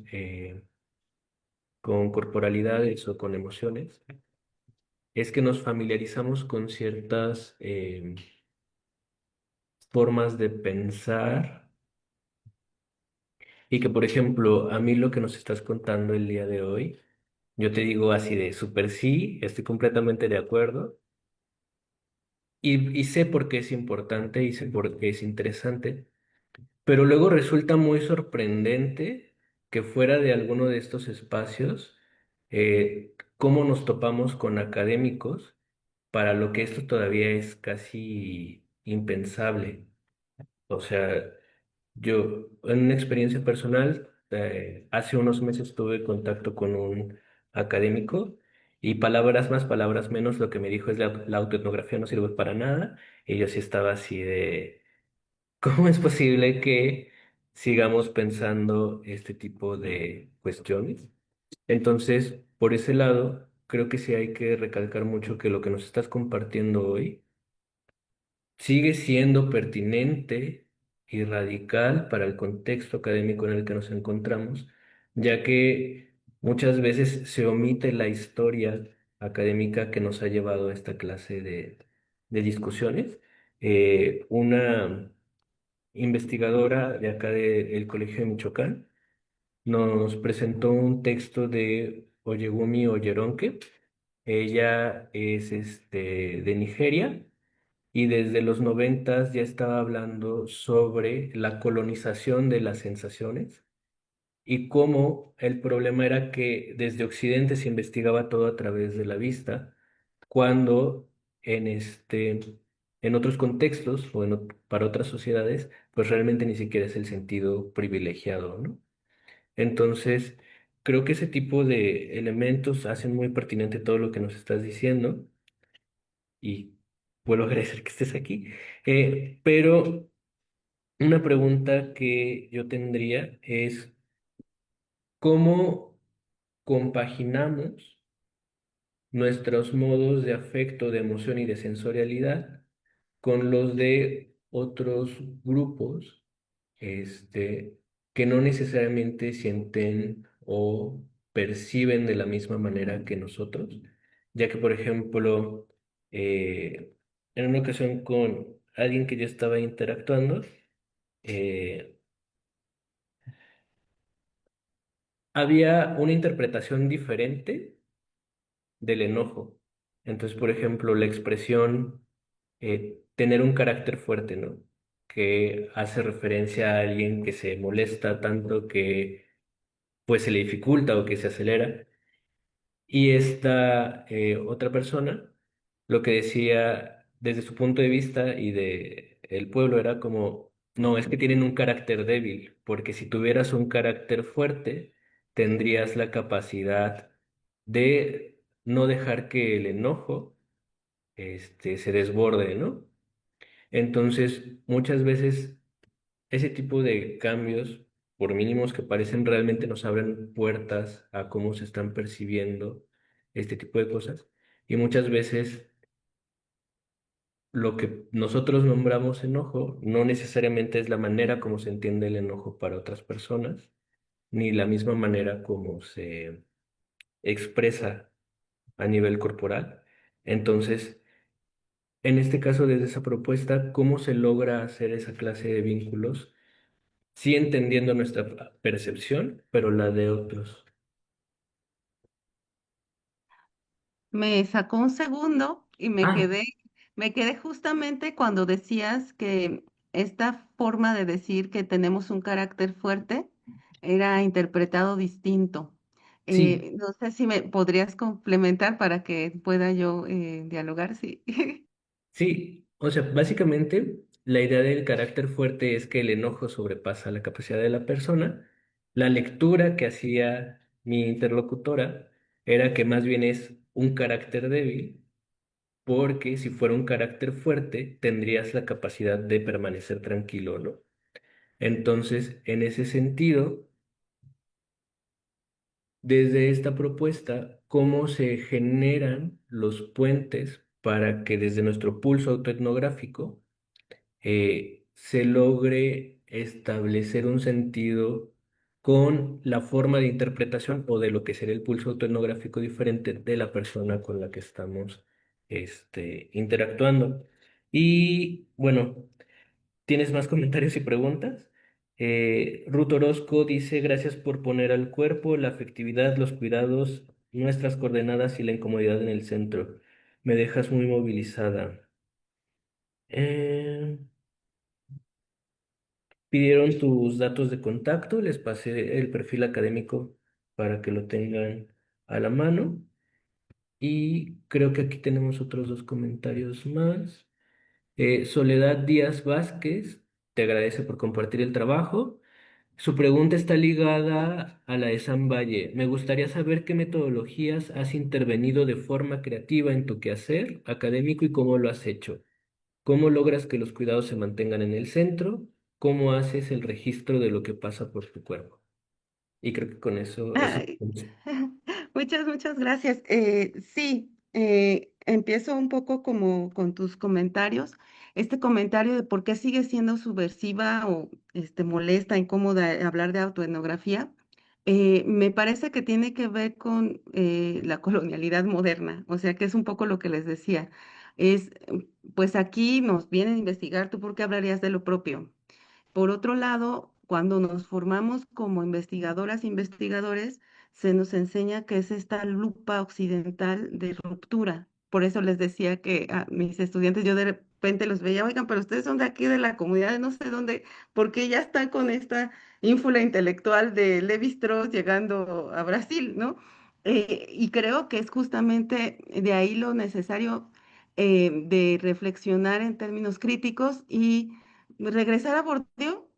con corporalidades o con emociones, es que nos familiarizamos con ciertas formas de pensar y que, por ejemplo, a mí lo que nos estás contando el día de hoy, yo te digo así de súper sí, estoy completamente de acuerdo y sé por qué es importante y sé por qué es interesante, pero luego resulta muy sorprendente que fuera de alguno de estos espacios, cómo nos topamos con académicos para lo que esto todavía es casi impensable. O sea, yo en una experiencia personal, hace unos meses tuve contacto con un académico y palabras más, palabras menos, lo que me dijo es la autoetnografía no sirve para nada y yo sí estaba así de, ¿cómo es posible que sigamos pensando este tipo de cuestiones? Entonces, por ese lado, creo que sí hay que recalcar mucho que lo que nos estás compartiendo hoy sigue siendo pertinente y radical para el contexto académico en el que nos encontramos, ya que muchas veces se omite la historia académica que nos ha llevado a esta clase de discusiones. Una investigadora de acá del Colegio de Michoacán nos presentó un texto de Oyegumi Oyeronke. Ella es de Nigeria y desde los noventas ya estaba hablando sobre la colonización de las sensaciones y cómo el problema era que desde Occidente se investigaba todo a través de la vista, cuando en otros contextos o para otras sociedades, pues realmente ni siquiera es el sentido privilegiado, ¿no? Entonces, creo que ese tipo de elementos hacen muy pertinente todo lo que nos estás diciendo y vuelvo a agradecer que estés aquí. Pero una pregunta que yo tendría es, ¿cómo compaginamos nuestros modos de afecto, de emoción y de sensorialidad con los de otros grupos, este, que no necesariamente sienten o perciben de la misma manera que nosotros? Ya que, por ejemplo, en una ocasión con alguien que yo estaba interactuando, eh, había una interpretación diferente del enojo. Entonces, por ejemplo, la expresión tener un carácter fuerte, ¿no? Que hace referencia a alguien que se molesta tanto que pues se le dificulta o que se acelera. Y esta otra persona lo que decía desde su punto de vista y de el pueblo era como, no, es que tienen un carácter débil, porque si tuvieras un carácter fuerte, tendrías la capacidad de no dejar que el enojo se desborde, ¿no? Entonces, muchas veces ese tipo de cambios, por mínimos que parecen, realmente nos abren puertas a cómo se están percibiendo este tipo de cosas. Y muchas veces lo que nosotros nombramos enojo no necesariamente es la manera como se entiende el enojo para otras personas, ni la misma manera como se expresa a nivel corporal. Entonces, en este caso, desde esa propuesta, ¿cómo se logra hacer esa clase de vínculos? Sí entendiendo nuestra percepción, pero la de otros. Me sacó un segundo y Ah, me quedé justamente cuando decías que esta forma de decir que tenemos un carácter fuerte era interpretado distinto. sí, No sé si me podrías complementar para que pueda yo dialogar, sí. sí. O sea, básicamente la idea del carácter fuerte es que el enojo sobrepasa la capacidad de la persona. La lectura que hacía mi interlocutora era que más bien es un carácter débil, porque si fuera un carácter fuerte, tendrías la capacidad de permanecer tranquilo, ¿no? Entonces, en ese sentido, desde esta propuesta, cómo se generan los puentes para que desde nuestro pulso autoetnográfico se logre establecer un sentido con la forma de interpretación o de lo que sería el pulso autoetnográfico diferente de la persona con la que estamos interactuando. Y bueno, ¿tienes más comentarios y preguntas? Ruth Orozco dice, gracias por poner al cuerpo, la afectividad, los cuidados, nuestras coordenadas y la incomodidad en el centro. Me dejas muy movilizada. Eh, Pidieron tus datos de contacto, les pasé el perfil académico para que lo tengan a la mano. Y creo que aquí tenemos otros dos comentarios más. Soledad Díaz Vázquez te agradece por compartir el trabajo. Su pregunta está ligada a la de San Valle. Me gustaría saber qué metodologías has intervenido de forma creativa en tu quehacer académico y cómo lo has hecho. ¿Cómo logras que los cuidados se mantengan en el centro? ¿Cómo haces el registro de lo que pasa por tu cuerpo? Y creo que con eso es Ay, suficiente. muchas gracias. Sí, empiezo un poco como con tus comentarios. Este comentario de por qué sigue siendo subversiva o molesta, incómoda hablar de autoetnografía, me parece que tiene que ver con la colonialidad moderna, o sea que es un poco lo que les decía. Es, pues aquí nos vienen a investigar, ¿tú por qué hablarías de lo propio? Por otro lado, cuando nos formamos como investigadoras e investigadores, se nos enseña que es esta lupa occidental de ruptura. Por eso les decía que a mis estudiantes yo de repente los veía, oigan, pero ustedes son de aquí de la comunidad de no sé dónde, porque ya están con esta ínfula intelectual de Levi Strauss llegando a Brasil, ¿no? Y creo que es justamente de ahí lo necesario. de reflexionar en términos críticos y regresar a Bourdieu,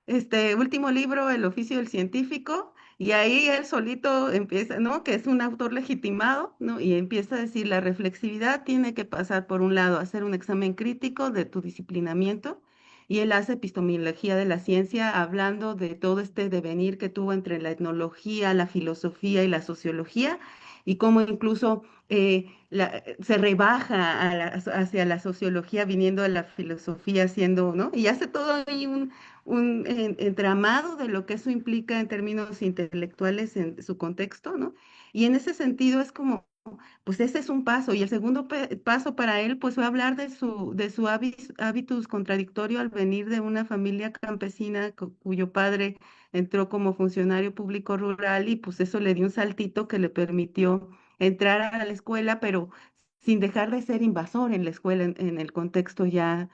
este último libro, El oficio del científico, y ahí él solito empieza, ¿no? Que es un autor legitimado, ¿no? Y empieza a decir, la reflexividad tiene que pasar por un lado, hacer un examen crítico de tu disciplinamiento, y él hace epistemología de la ciencia, hablando de todo este devenir que tuvo entre la etnología, la filosofía y la sociología, y cómo incluso se rebaja hacia la sociología viniendo de la filosofía, siendo, ¿no? Y hace todo ahí un entramado de lo que eso implica en términos intelectuales en su contexto, ¿no? Y en ese sentido es como, pues ese es un paso. Y el segundo paso para él, pues fue hablar de su hábitus contradictorio al venir de una familia campesina cuyo padre entró como funcionario público rural y pues eso le dio un saltito que le permitió entrar a la escuela, pero sin dejar de ser invasor en la escuela, en el contexto ya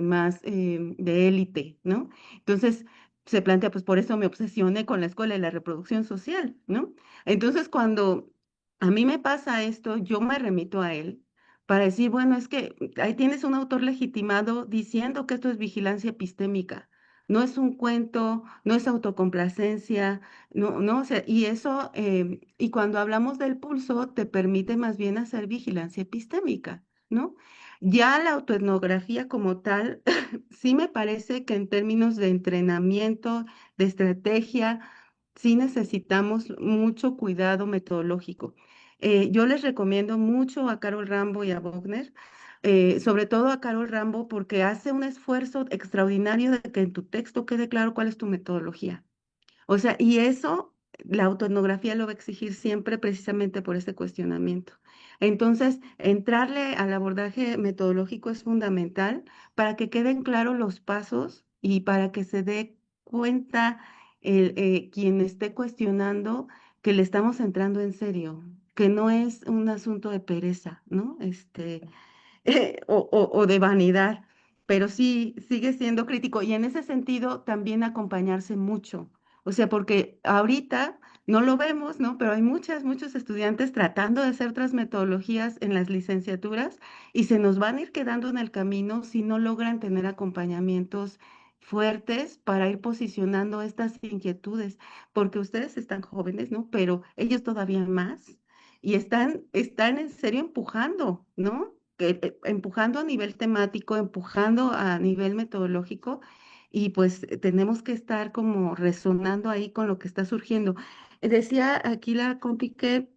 más de élite, ¿no? Entonces se plantea, pues por eso me obsesioné con la escuela y la reproducción social, ¿no? Entonces cuando a mí me pasa esto, yo me remito a él para decir, bueno, es que ahí tienes un autor legitimado diciendo que esto es vigilancia epistémica. No es un cuento, no es autocomplacencia, no, no, o sea, y eso, y cuando hablamos del pulso, te permite más bien hacer vigilancia epistémica, ¿no? Ya la autoetnografía como tal, sí me parece que en términos de entrenamiento, de estrategia, sí necesitamos mucho cuidado metodológico. Yo les recomiendo mucho a Carol Rambo y a Wagner, sobre todo a Carol Rambo, porque hace un esfuerzo extraordinario de que en tu texto quede claro cuál es tu metodología. O sea, y eso la autoetnografía lo va a exigir siempre precisamente por ese cuestionamiento. Entonces, entrarle al abordaje metodológico es fundamental para que queden claros los pasos y para que se dé cuenta quien esté cuestionando que le estamos entrando en serio, que no es un asunto de pereza, ¿no? O de vanidad, pero sí sigue siendo crítico y en ese sentido también acompañarse mucho. O sea, porque ahorita no lo vemos, ¿no? Pero hay muchos estudiantes tratando de hacer otras metodologías en las licenciaturas y se nos van a ir quedando en el camino si no logran tener acompañamientos fuertes para ir posicionando estas inquietudes, porque ustedes están jóvenes, ¿no? Pero ellos todavía más y están en serio empujando, ¿no? Empujando a nivel temático, empujando a nivel metodológico, y pues tenemos que estar como resonando ahí con lo que está surgiendo. Decía aquí la compi que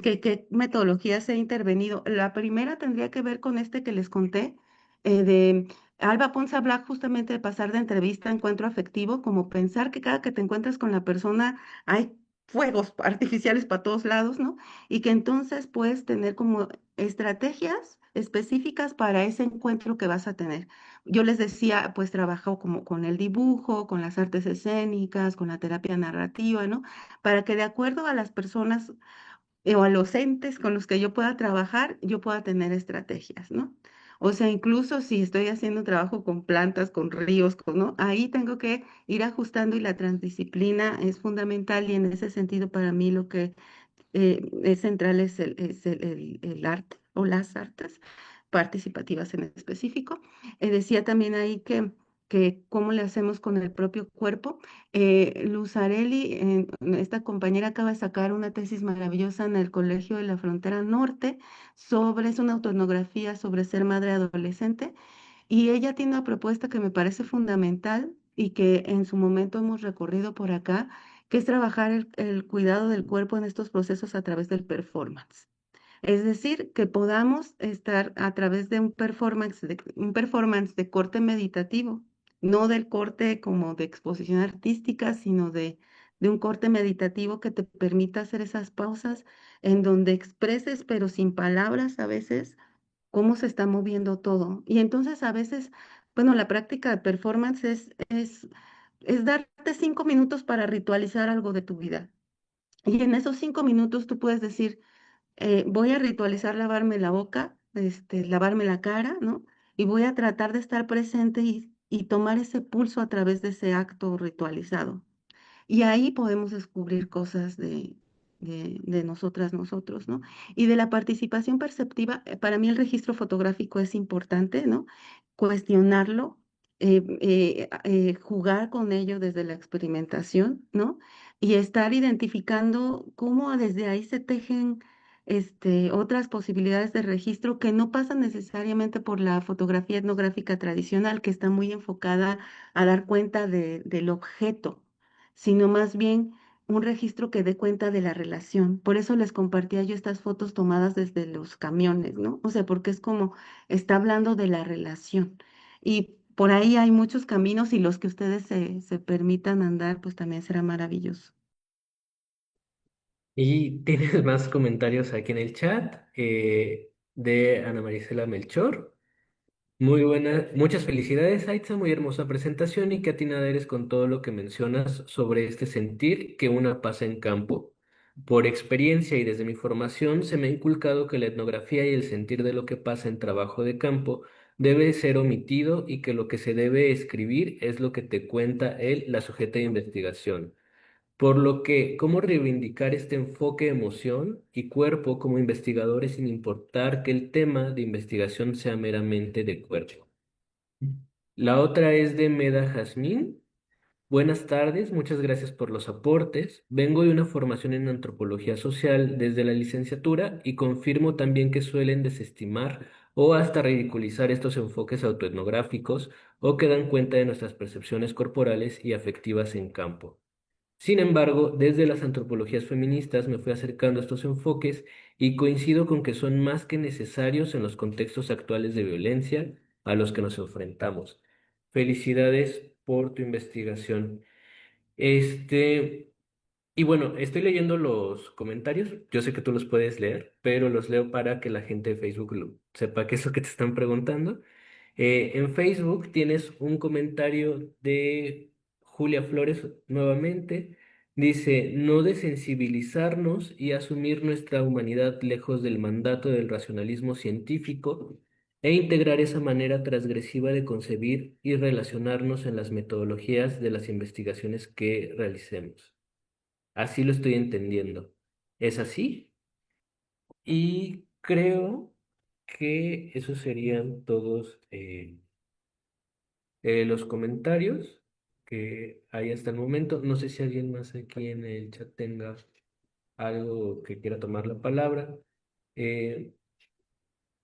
qué metodologías he intervenido. La primera tendría que ver con este que les conté, de Alba Ponce habla justamente de pasar de entrevista a encuentro afectivo, como pensar que cada que te encuentras con la persona hay fuegos artificiales para todos lados, ¿no? Y que entonces puedes tener como estrategias específicas para ese encuentro que vas a tener. Yo les decía, pues trabajo como con el dibujo, con las artes escénicas, con la terapia narrativa, ¿no? Para que de acuerdo a las personas o a los entes con los que yo pueda trabajar, yo pueda tener estrategias, ¿no? O sea, incluso si estoy haciendo un trabajo con plantas, con ríos, ¿no? Ahí tengo que ir ajustando y la transdisciplina es fundamental y en ese sentido para mí lo que es central es el arte o las artes participativas en específico. Decía también ahí que cómo le hacemos con el propio cuerpo. Luz Areli, esta compañera acaba de sacar una tesis maravillosa en el Colegio de la Frontera Norte es una autoetnografía sobre ser madre adolescente y ella tiene una propuesta que me parece fundamental y que en su momento hemos recorrido por acá, que es trabajar el cuidado del cuerpo en estos procesos a través del performance. Es decir, que podamos estar a través de un performance de corte meditativo, no del corte como de exposición artística, sino de un corte meditativo que te permita hacer esas pausas en donde expreses, pero sin palabras a veces, cómo se está moviendo todo. Y entonces a veces, bueno, la práctica de performance es darte 5 minutos para ritualizar algo de tu vida. Y en esos 5 minutos tú puedes decir, voy a ritualizar lavarme la boca, lavarme la cara, ¿no? Y voy a tratar de estar presente y tomar ese pulso a través de ese acto ritualizado. Y ahí podemos descubrir cosas de nosotras, nosotros, ¿no? Y de la participación perceptiva, para mí el registro fotográfico es importante, ¿no? Cuestionarlo, jugar con ello desde la experimentación, ¿no? Y estar identificando cómo desde ahí se tejen otras posibilidades de registro que no pasan necesariamente por la fotografía etnográfica tradicional, que está muy enfocada a dar cuenta del objeto, sino más bien un registro que dé cuenta de la relación. Por eso les compartía yo estas fotos tomadas desde los camiones, ¿no? O sea, porque es como está hablando de la relación. Y por ahí hay muchos caminos y los que ustedes se permitan andar, pues también será maravilloso. Y tienes más comentarios aquí en el chat de Ana Marisela Melchor. Muy buena, muchas felicidades, Aitza, muy hermosa presentación y qué atinada eres con todo lo que mencionas sobre este sentir que una pasa en campo. Por experiencia y desde mi formación se me ha inculcado que la etnografía y el sentir de lo que pasa en trabajo de campo debe ser omitido y que lo que se debe escribir es lo que te cuenta él, la sujeta de investigación. Por lo que, ¿cómo reivindicar este enfoque de emoción y cuerpo como investigadores sin importar que el tema de investigación sea meramente de cuerpo? La otra es de Meda Jazmín. Buenas tardes, muchas gracias por los aportes. Vengo de una formación en antropología social desde la licenciatura y confirmo también que suelen desestimar o hasta ridiculizar estos enfoques autoetnográficos o que dan cuenta de nuestras percepciones corporales y afectivas en campo. Sin embargo, desde las antropologías feministas me fui acercando a estos enfoques y coincido con que son más que necesarios en los contextos actuales de violencia a los que nos enfrentamos. Felicidades por tu investigación. Este, y bueno, estoy leyendo los comentarios. Yo sé que tú los puedes leer, pero los leo para que la gente de Facebook sepa qué es lo que te están preguntando. En Facebook tienes un comentario de Julia Flores nuevamente. Dice, no desensibilizarnos y asumir nuestra humanidad lejos del mandato del racionalismo científico e integrar esa manera transgresiva de concebir y relacionarnos en las metodologías de las investigaciones que realicemos. Así lo estoy entendiendo. ¿Es así? Y creo que esos serían todos los comentarios que hay hasta el momento. No sé si alguien más aquí en el chat tenga algo que quiera tomar la palabra. Eh,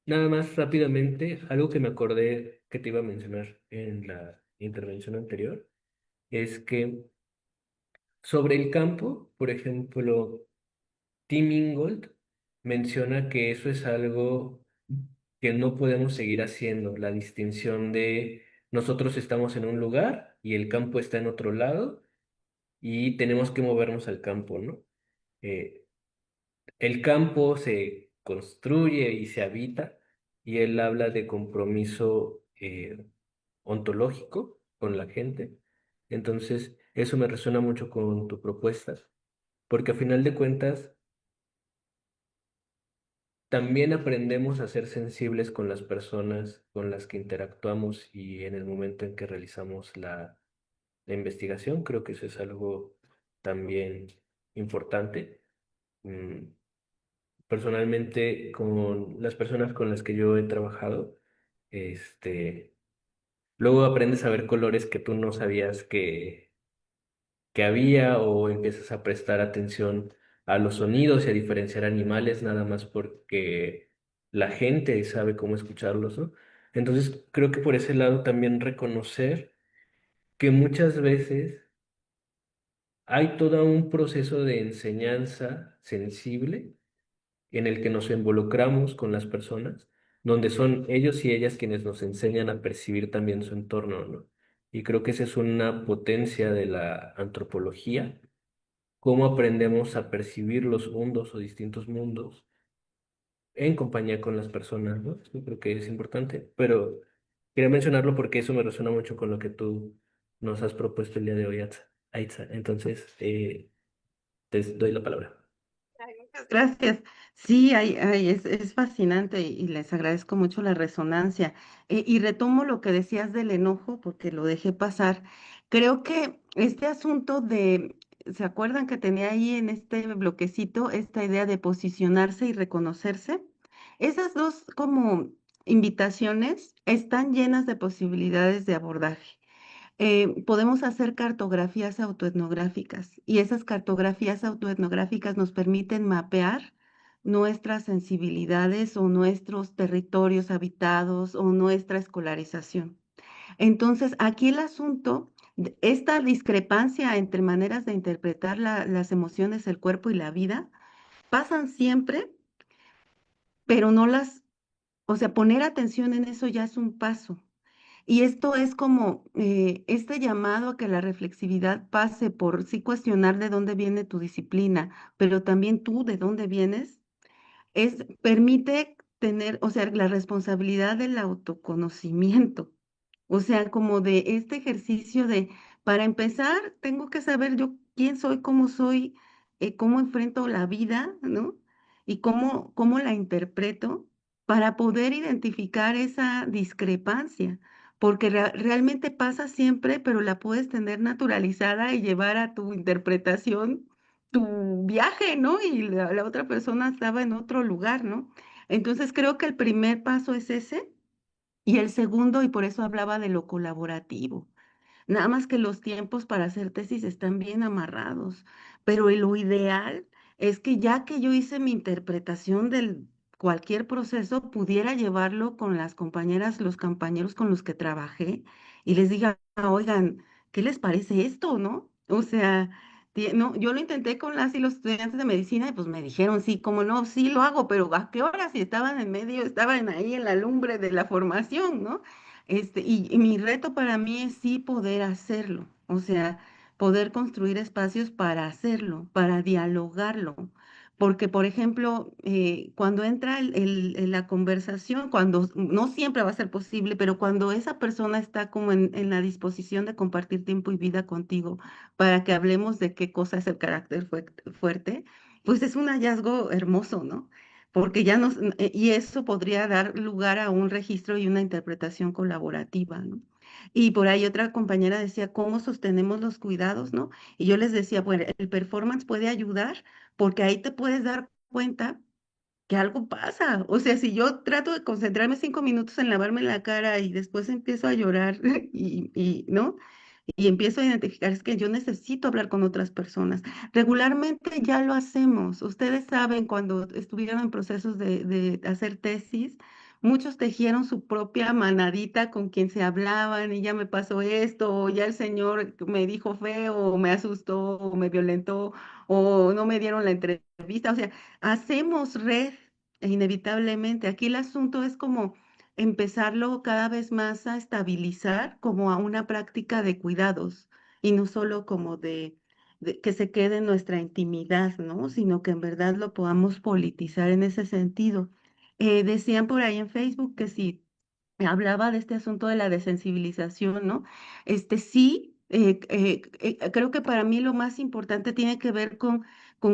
Nada más rápidamente, algo que me acordé que te iba a mencionar en la intervención anterior, es que sobre el campo, por ejemplo, Tim Ingold menciona que eso es algo que no podemos seguir haciendo, la distinción de nosotros estamos en un lugar y el campo está en otro lado y tenemos que movernos al campo, ¿no? Eh, el campo se construye y se habita y él habla de compromiso ontológico con la gente. Entonces, eso me resuena mucho con tu propuesta, porque a final de cuentas también aprendemos a ser sensibles con las personas con las que interactuamos y en el momento en que realizamos la investigación. Creo que eso es algo también importante. Mm, Personalmente, con las personas con las que yo he trabajado, este, luego aprendes a ver colores que tú no sabías que había o empiezas a prestar atención a los sonidos y a diferenciar animales nada más porque la gente sabe cómo escucharlos, ¿no? Entonces, creo que por ese lado también reconocer que muchas veces hay todo un proceso de enseñanza sensible en el que nos involucramos con las personas, donde son ellos y ellas quienes nos enseñan a percibir también su entorno, ¿no? Y creo que esa es una potencia de la antropología, cómo aprendemos a percibir los mundos o distintos mundos en compañía con las personas, ¿no? Yo creo que es importante, pero quería mencionarlo porque eso me resuena mucho con lo que tú nos has propuesto el día de hoy, Aitza. Entonces, te doy la palabra. Ay, muchas gracias. Sí, es fascinante y les agradezco mucho la resonancia. Y retomo lo que decías del enojo, porque lo dejé pasar. Creo que este asunto ¿se acuerdan que tenía ahí en este bloquecito esta idea de posicionarse y reconocerse? Esas dos como invitaciones están llenas de posibilidades de abordaje. Podemos hacer cartografías autoetnográficas y esas cartografías autoetnográficas nos permiten mapear nuestras sensibilidades o nuestros territorios habitados o nuestra escolarización. Entonces, aquí el asunto, esta discrepancia entre maneras de interpretar las emociones, el cuerpo y la vida, pasan siempre, pero no las, o sea, poner atención en eso ya es un paso. Y esto es como este llamado a que la reflexividad pase por sí cuestionar de dónde viene tu disciplina, pero también tú de dónde vienes, permite tener, o sea, la responsabilidad del autoconocimiento. O sea, como de este ejercicio de, para empezar, tengo que saber yo quién soy, cómo enfrento la vida, ¿no? Y cómo la interpreto para poder identificar esa discrepancia, porque realmente pasa siempre, pero la puedes tener naturalizada y llevar a tu interpretación tu viaje, ¿no? Y la otra persona estaba en otro lugar, ¿no? Entonces creo que el primer paso es ese y el segundo, y por eso hablaba de lo colaborativo. Nada más que los tiempos para hacer tesis están bien amarrados, pero lo ideal es que ya que yo hice mi interpretación del cualquier proceso, pudiera llevarlo con las compañeras, los compañeros con los que trabajé y les diga, oigan, ¿qué les parece esto, no? O sea, no, yo lo intenté con las y los estudiantes de medicina y pues me dijeron, sí, cómo no, sí lo hago, pero ¿a qué hora? Si estaban en medio, estaban ahí en la lumbre de la formación, ¿no? Y mi reto para mí es sí poder hacerlo, o sea, poder construir espacios para hacerlo, para dialogarlo. Porque, por ejemplo, cuando entra la conversación, cuando no siempre va a ser posible, pero cuando esa persona está como en la disposición de compartir tiempo y vida contigo para que hablemos de qué cosa es el carácter fuerte, pues es un hallazgo hermoso, ¿no? Porque ya nos, y eso podría dar lugar a un registro y una interpretación colaborativa, ¿no? Y por ahí otra compañera decía, ¿cómo sostenemos los cuidados, no? Y yo les decía, bueno, el performance puede ayudar porque ahí te puedes dar cuenta que algo pasa. O sea, si yo trato de concentrarme 5 minutos en lavarme la cara y después empiezo a llorar ¿no? Y empiezo a identificar, es que yo necesito hablar con otras personas. Regularmente ya lo hacemos. Ustedes saben, cuando estuvieron en procesos de hacer tesis, muchos tejieron su propia manadita con quien se hablaban y ya me pasó esto, o ya el señor me dijo feo, o me asustó, o me violentó, o no me dieron la entrevista. O sea, hacemos red inevitablemente. Aquí el asunto es como empezarlo cada vez más a estabilizar como a una práctica de cuidados y no solo como de que se quede en nuestra intimidad, ¿no? Sino que en verdad lo podamos politizar en ese sentido. Decían por ahí en Facebook que si hablaba de este asunto de la desensibilización, ¿no? Sí, creo que para mí lo más importante tiene que ver con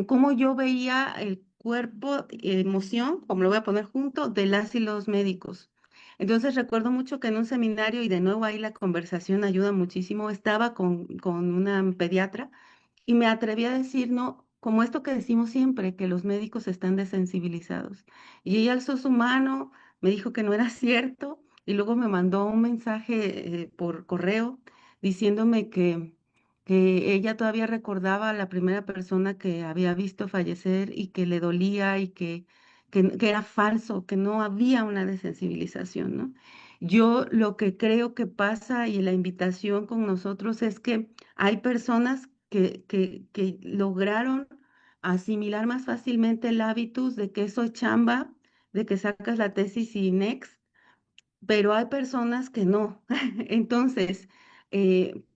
cómo yo veía el cuerpo, emoción, como lo voy a poner junto, de las y los médicos. Entonces recuerdo mucho que en un seminario, y de nuevo ahí la conversación ayuda muchísimo, estaba con una pediatra y me atreví a decir, no, como esto que decimos siempre, que los médicos están desensibilizados. Y ella alzó su mano, me dijo que no era cierto, y luego me mandó un mensaje por correo diciéndome que ella todavía recordaba a la primera persona que había visto fallecer y que le dolía y que era falso, que no había una desensibilización, ¿no? Yo lo que creo que pasa y la invitación con nosotros es que hay personas que lograron asimilar más fácilmente el hábitus de que eso es chamba, de que sacas la tesis y next, pero hay personas que no. Entonces,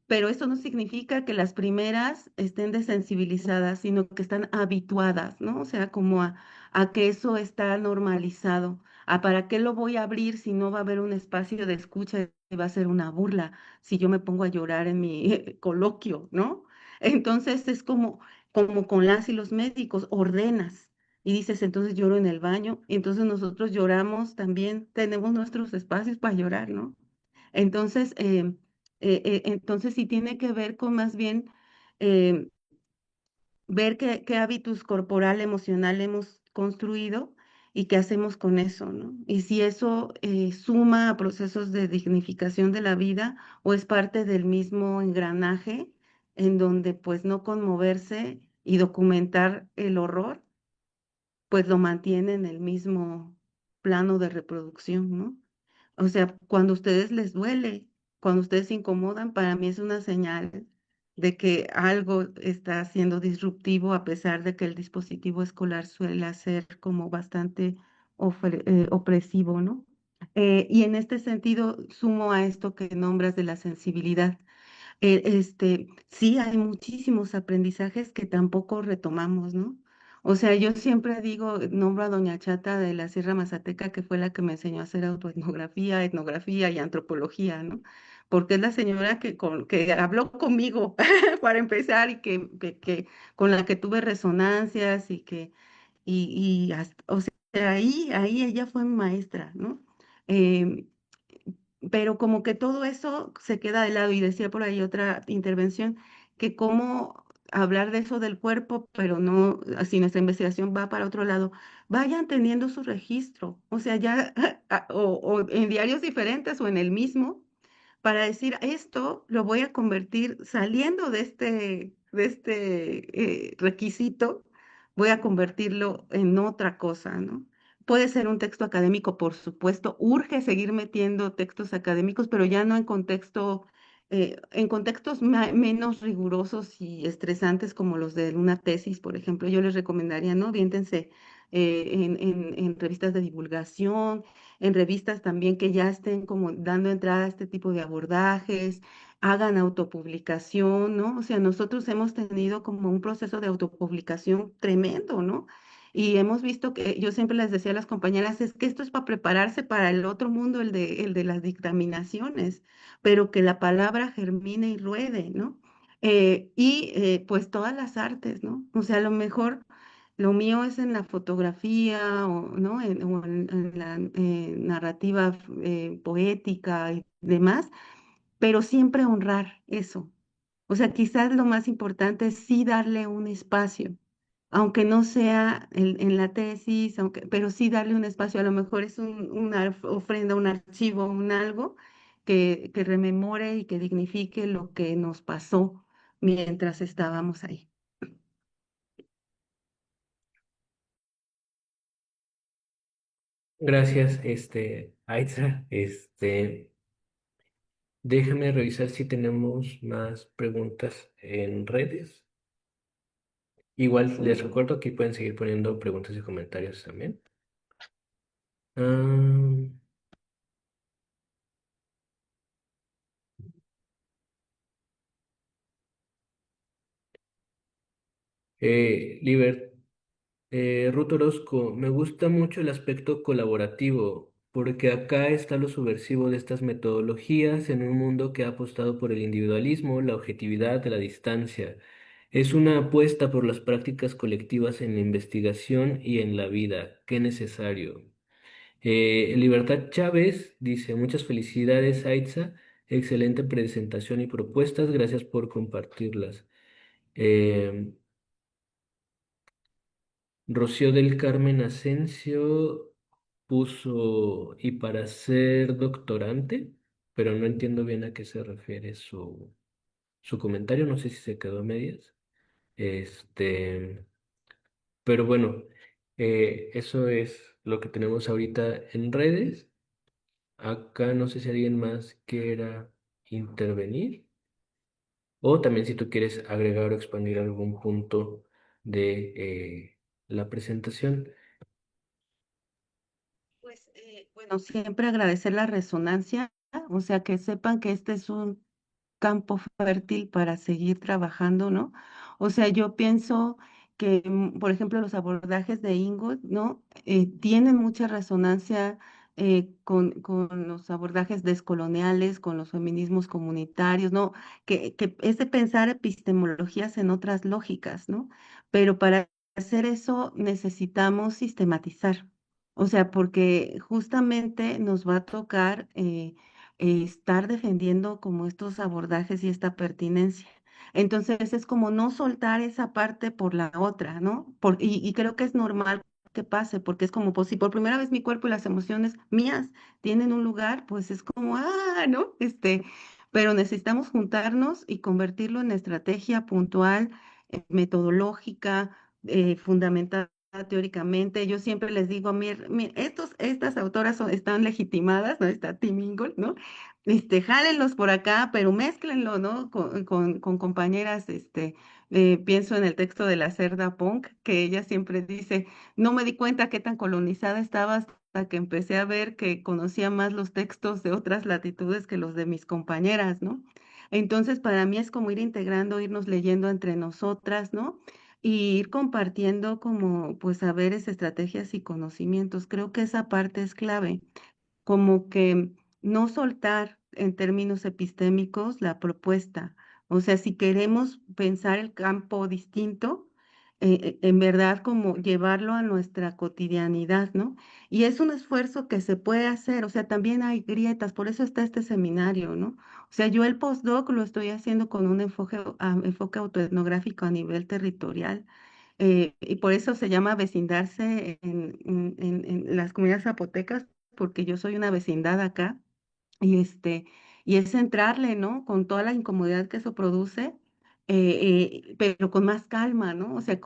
pero esto no significa que las primeras estén desensibilizadas, sino que están habituadas, ¿no? O sea, como a que eso está normalizado. ¿A para qué lo voy a abrir si no va a haber un espacio de escucha y va a ser una burla si yo me pongo a llorar en mi coloquio, ¿no? Entonces es como con las y los médicos, ordenas. Y dices, entonces lloro en el baño, y entonces nosotros lloramos también, tenemos nuestros espacios para llorar, ¿no? Entonces, entonces sí tiene que ver con más bien eh, ver qué hábitus corporal, emocional hemos construido y qué hacemos con eso, ¿no? Y si eso suma a procesos de dignificación de la vida o es parte del mismo engranaje en donde pues no conmoverse y documentar el horror, pues lo mantiene en el mismo plano de reproducción, ¿no? O sea, cuando a ustedes les duele, cuando ustedes se incomodan, para mí es una señal de que algo está siendo disruptivo, a pesar de que el dispositivo escolar suele ser como bastante opresivo, ¿no? Y en este sentido, sumo a esto que nombras de la sensibilidad. Sí, hay muchísimos aprendizajes que tampoco retomamos, ¿no? O sea, yo siempre digo, nombro a Doña Chata de la Sierra Mazateca, que fue la que me enseñó a hacer autoetnografía, etnografía y antropología, ¿no? Porque es la señora que habló conmigo para empezar y con la que tuve resonancias o sea, ahí ella fue mi maestra, ¿no? Em, pero como que todo eso se queda de lado y decía por ahí otra intervención que cómo hablar de eso del cuerpo, pero no, así nuestra investigación va para otro lado, vayan teniendo su registro, o sea, ya o en diarios diferentes o en el mismo, para decir esto lo voy a convertir saliendo de este requisito, voy a convertirlo en otra cosa, ¿no? Puede ser un texto académico, por supuesto, urge seguir metiendo textos académicos, pero ya no en contextos menos rigurosos y estresantes como los de una tesis, por ejemplo. Yo les recomendaría, ¿no? Viéntense en revistas de divulgación, en revistas también que ya estén como dando entrada a este tipo de abordajes, hagan autopublicación, ¿no? O sea, nosotros hemos tenido como un proceso de autopublicación tremendo, ¿no? Y hemos visto que yo siempre les decía a las compañeras, es que esto es para prepararse para el otro mundo, el de las dictaminaciones, pero que la palabra germine y ruede, ¿no? Pues todas las artes, ¿no? O sea, a lo mejor lo mío es en la fotografía o, ¿no? En la narrativa poética y demás, pero siempre honrar eso. O sea, quizás lo más importante es sí darle un espacio, aunque no sea en la tesis, pero sí darle un espacio. A lo mejor es una ofrenda, un archivo, un algo que rememore y que dignifique lo que nos pasó mientras estábamos ahí. Gracias, Aitza. Déjame revisar si tenemos más preguntas en redes. Igual les recuerdo que pueden seguir poniendo preguntas y comentarios también. Ah, Liber, Ruth Orozco, me gusta mucho el aspecto colaborativo, porque acá está lo subversivo de estas metodologías en un mundo que ha apostado por el individualismo, la objetividad, la distancia. Es una apuesta por las prácticas colectivas en la investigación y en la vida. Qué necesario. Libertad Chávez dice, muchas felicidades, Aitza. Excelente presentación y propuestas. Gracias por compartirlas. Eh, Rocío del Carmen Asensio puso, y para ser doctorante, pero no entiendo bien a qué se refiere su comentario. No sé si se quedó a medias. Este, pero bueno, eso es lo que tenemos ahorita en redes. Acá no sé si alguien más quiera intervenir o también si tú quieres agregar o expandir algún punto de la presentación. Pues bueno, siempre agradecer la resonancia, o sea, que sepan que este es un campo fértil para seguir trabajando, ¿no? O sea, yo pienso que, por ejemplo, los abordajes de Ingold, ¿no? Tienen mucha resonancia con los abordajes descoloniales, con los feminismos comunitarios, ¿no? Que es de pensar epistemologías en otras lógicas, ¿no? Pero para hacer eso necesitamos sistematizar. O sea, porque justamente nos va a tocar estar defendiendo como estos abordajes y esta pertinencia. Entonces es como no soltar esa parte por la otra, ¿no? Y creo que es normal que pase, porque es como, pues si por primera vez mi cuerpo y las emociones mías tienen un lugar, pues es como, ¿no? Pero necesitamos juntarnos y convertirlo en estrategia puntual, metodológica, fundamentada teóricamente. Yo siempre les digo, estas autoras están legitimadas, ¿no? Está Tim Ingold, ¿no? Jálenlos por acá, pero mézclenlo, ¿no? Con compañeras, pienso en el texto de la Cerda Punk, que ella siempre dice, no me di cuenta qué tan colonizada estaba hasta que empecé a ver que conocía más los textos de otras latitudes que los de mis compañeras, ¿no? Entonces, para mí es como ir integrando, irnos leyendo entre nosotras, ¿no? Y ir compartiendo como, pues, saberes, estrategias y conocimientos. Creo que esa parte es clave, como que no soltar en términos epistémicos la propuesta. O sea, si queremos pensar el campo distinto, en verdad como llevarlo a nuestra cotidianidad, ¿no? Y es un esfuerzo que se puede hacer, o sea, también hay grietas, por eso está este seminario, ¿no? O sea, yo el postdoc lo estoy haciendo con un enfoque autoetnográfico a nivel territorial. Y por eso se llama vecindarse en las comunidades zapotecas, porque yo soy una vecindad acá, y y es entrarle, ¿no? Con toda la incomodidad que eso produce, pero con más calma, ¿no? O sea,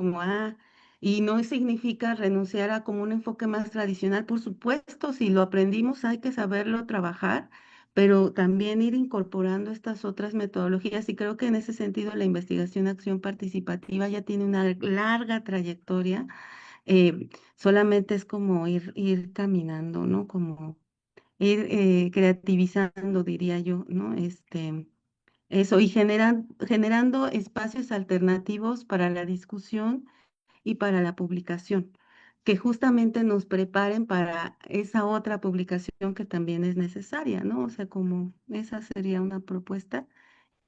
y no significa renunciar a como un enfoque más tradicional, por supuesto, si lo aprendimos hay que saberlo trabajar, pero también ir incorporando estas otras metodologías, y creo que en ese sentido la investigación acción participativa ya tiene una larga trayectoria. Solamente es como ir caminando, ¿no? Como ir creativizando, diría yo, ¿no? Eso, y generando espacios alternativos para la discusión y para la publicación, que justamente nos preparen para esa otra publicación que también es necesaria, ¿no? O sea, como esa sería una propuesta.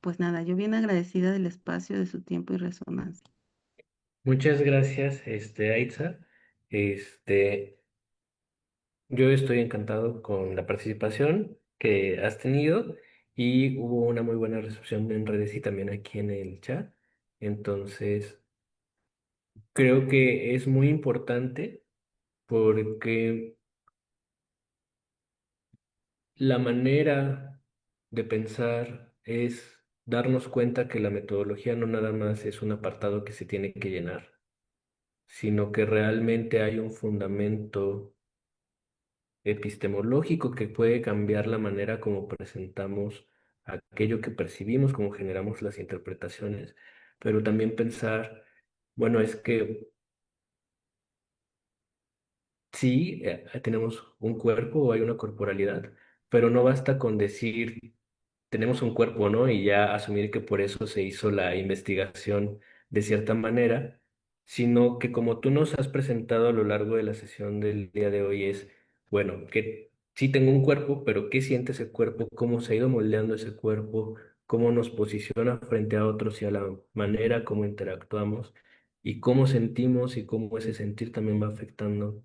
Pues nada, yo bien agradecida del espacio, de su tiempo y resonancia. Muchas gracias, Aitza. Este, yo estoy encantado con la participación que has tenido y hubo una muy buena recepción en redes y también aquí en el chat. Entonces, creo que es muy importante porque la manera de pensar es darnos cuenta que la metodología no nada más es un apartado que se tiene que llenar, sino que realmente hay un fundamento epistemológico que puede cambiar la manera como presentamos aquello que percibimos, como generamos las interpretaciones, pero también pensar, bueno, es que sí, tenemos un cuerpo o hay una corporalidad, pero no basta con decir tenemos un cuerpo, ¿no? Y ya asumir que por eso se hizo la investigación de cierta manera, sino que como tú nos has presentado a lo largo de la sesión del día de hoy es, bueno, que sí tengo un cuerpo, pero ¿qué siente ese cuerpo? ¿Cómo se ha ido moldeando ese cuerpo? ¿Cómo nos posiciona frente a otros y a la manera como interactuamos? Y cómo sentimos y cómo ese sentir también va afectando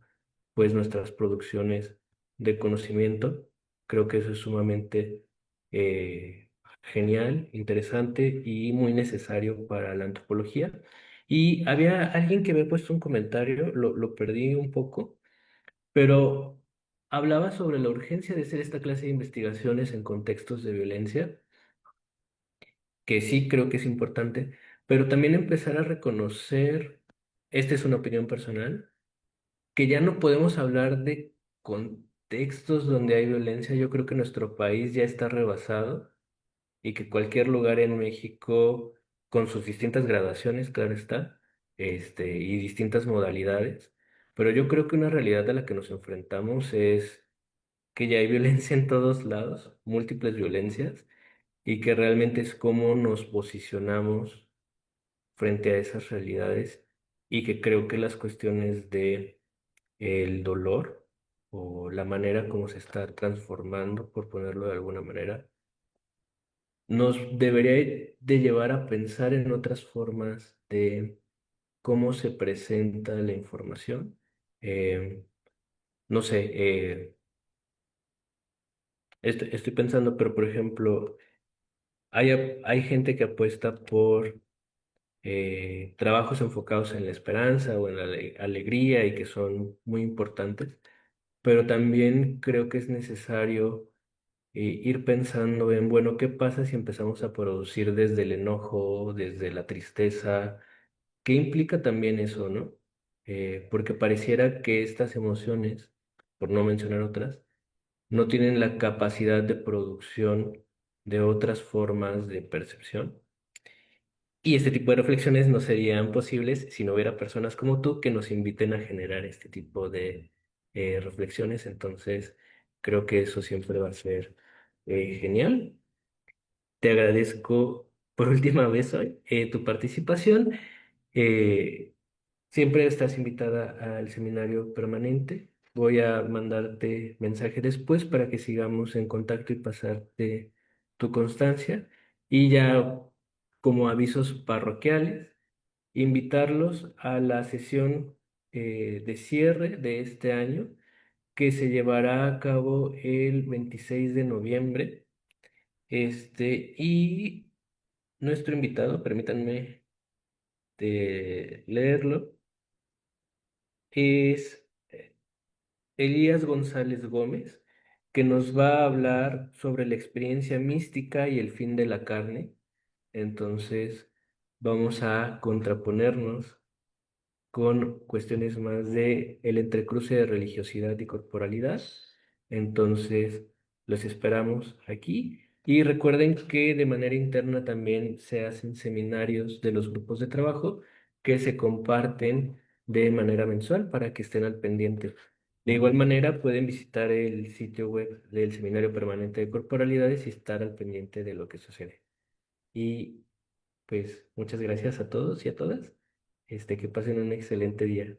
pues nuestras producciones de conocimiento. Creo que eso es sumamente eh, genial, interesante y muy necesario para la antropología. Y había alguien que me ha puesto un comentario, lo perdí un poco, pero hablaba sobre la urgencia de hacer esta clase de investigaciones en contextos de violencia, que sí creo que es importante, pero también empezar a reconocer, esta es una opinión personal, que ya no podemos hablar de contextos donde hay violencia. Yo creo que nuestro país ya está rebasado y que cualquier lugar en México, con sus distintas gradaciones, claro está, y distintas modalidades, pero yo creo que una realidad a la que nos enfrentamos es que ya hay violencia en todos lados, múltiples violencias, y que realmente es cómo nos posicionamos frente a esas realidades y que creo que las cuestiones de el dolor o la manera como se está transformando, por ponerlo de alguna manera, nos debería de llevar a pensar en otras formas de cómo se presenta la información. Eh, no sé, estoy pensando, pero por ejemplo, hay gente que apuesta por trabajos enfocados en la esperanza o en la alegría y que son muy importantes, pero también creo que es necesario ir pensando en, bueno, ¿qué pasa si empezamos a producir desde el enojo, desde la tristeza? ¿Qué implica también eso, no? Porque pareciera que estas emociones, por no mencionar otras, no tienen la capacidad de producción de otras formas de percepción. Y este tipo de reflexiones no serían posibles si no hubiera personas como tú que nos inviten a generar este tipo de reflexiones. Entonces, creo que eso siempre va a ser genial. Te agradezco por última vez hoy tu participación. Eh, Siempre estás invitada al seminario permanente. Voy a mandarte mensaje después para que sigamos en contacto y pasarte tu constancia. Y ya como avisos parroquiales, invitarlos a la sesión de cierre de este año que se llevará a cabo el 26 de noviembre. Y nuestro invitado, permítanme leerlo, es Elías González Gómez, que nos va a hablar sobre la experiencia mística y el fin de la carne. Entonces, vamos a contraponernos con cuestiones más de el entrecruce de religiosidad y corporalidad. Entonces, los esperamos aquí. Y recuerden que de manera interna también se hacen seminarios de los grupos de trabajo que se comparten de manera mensual para que estén al pendiente. De igual manera, pueden visitar el sitio web del Seminario Permanente de Corporalidades y estar al pendiente de lo que sucede. Y pues muchas gracias a todos y a todas. Que pasen un excelente día.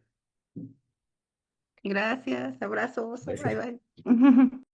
Gracias, abrazos, bye Gracias. bye.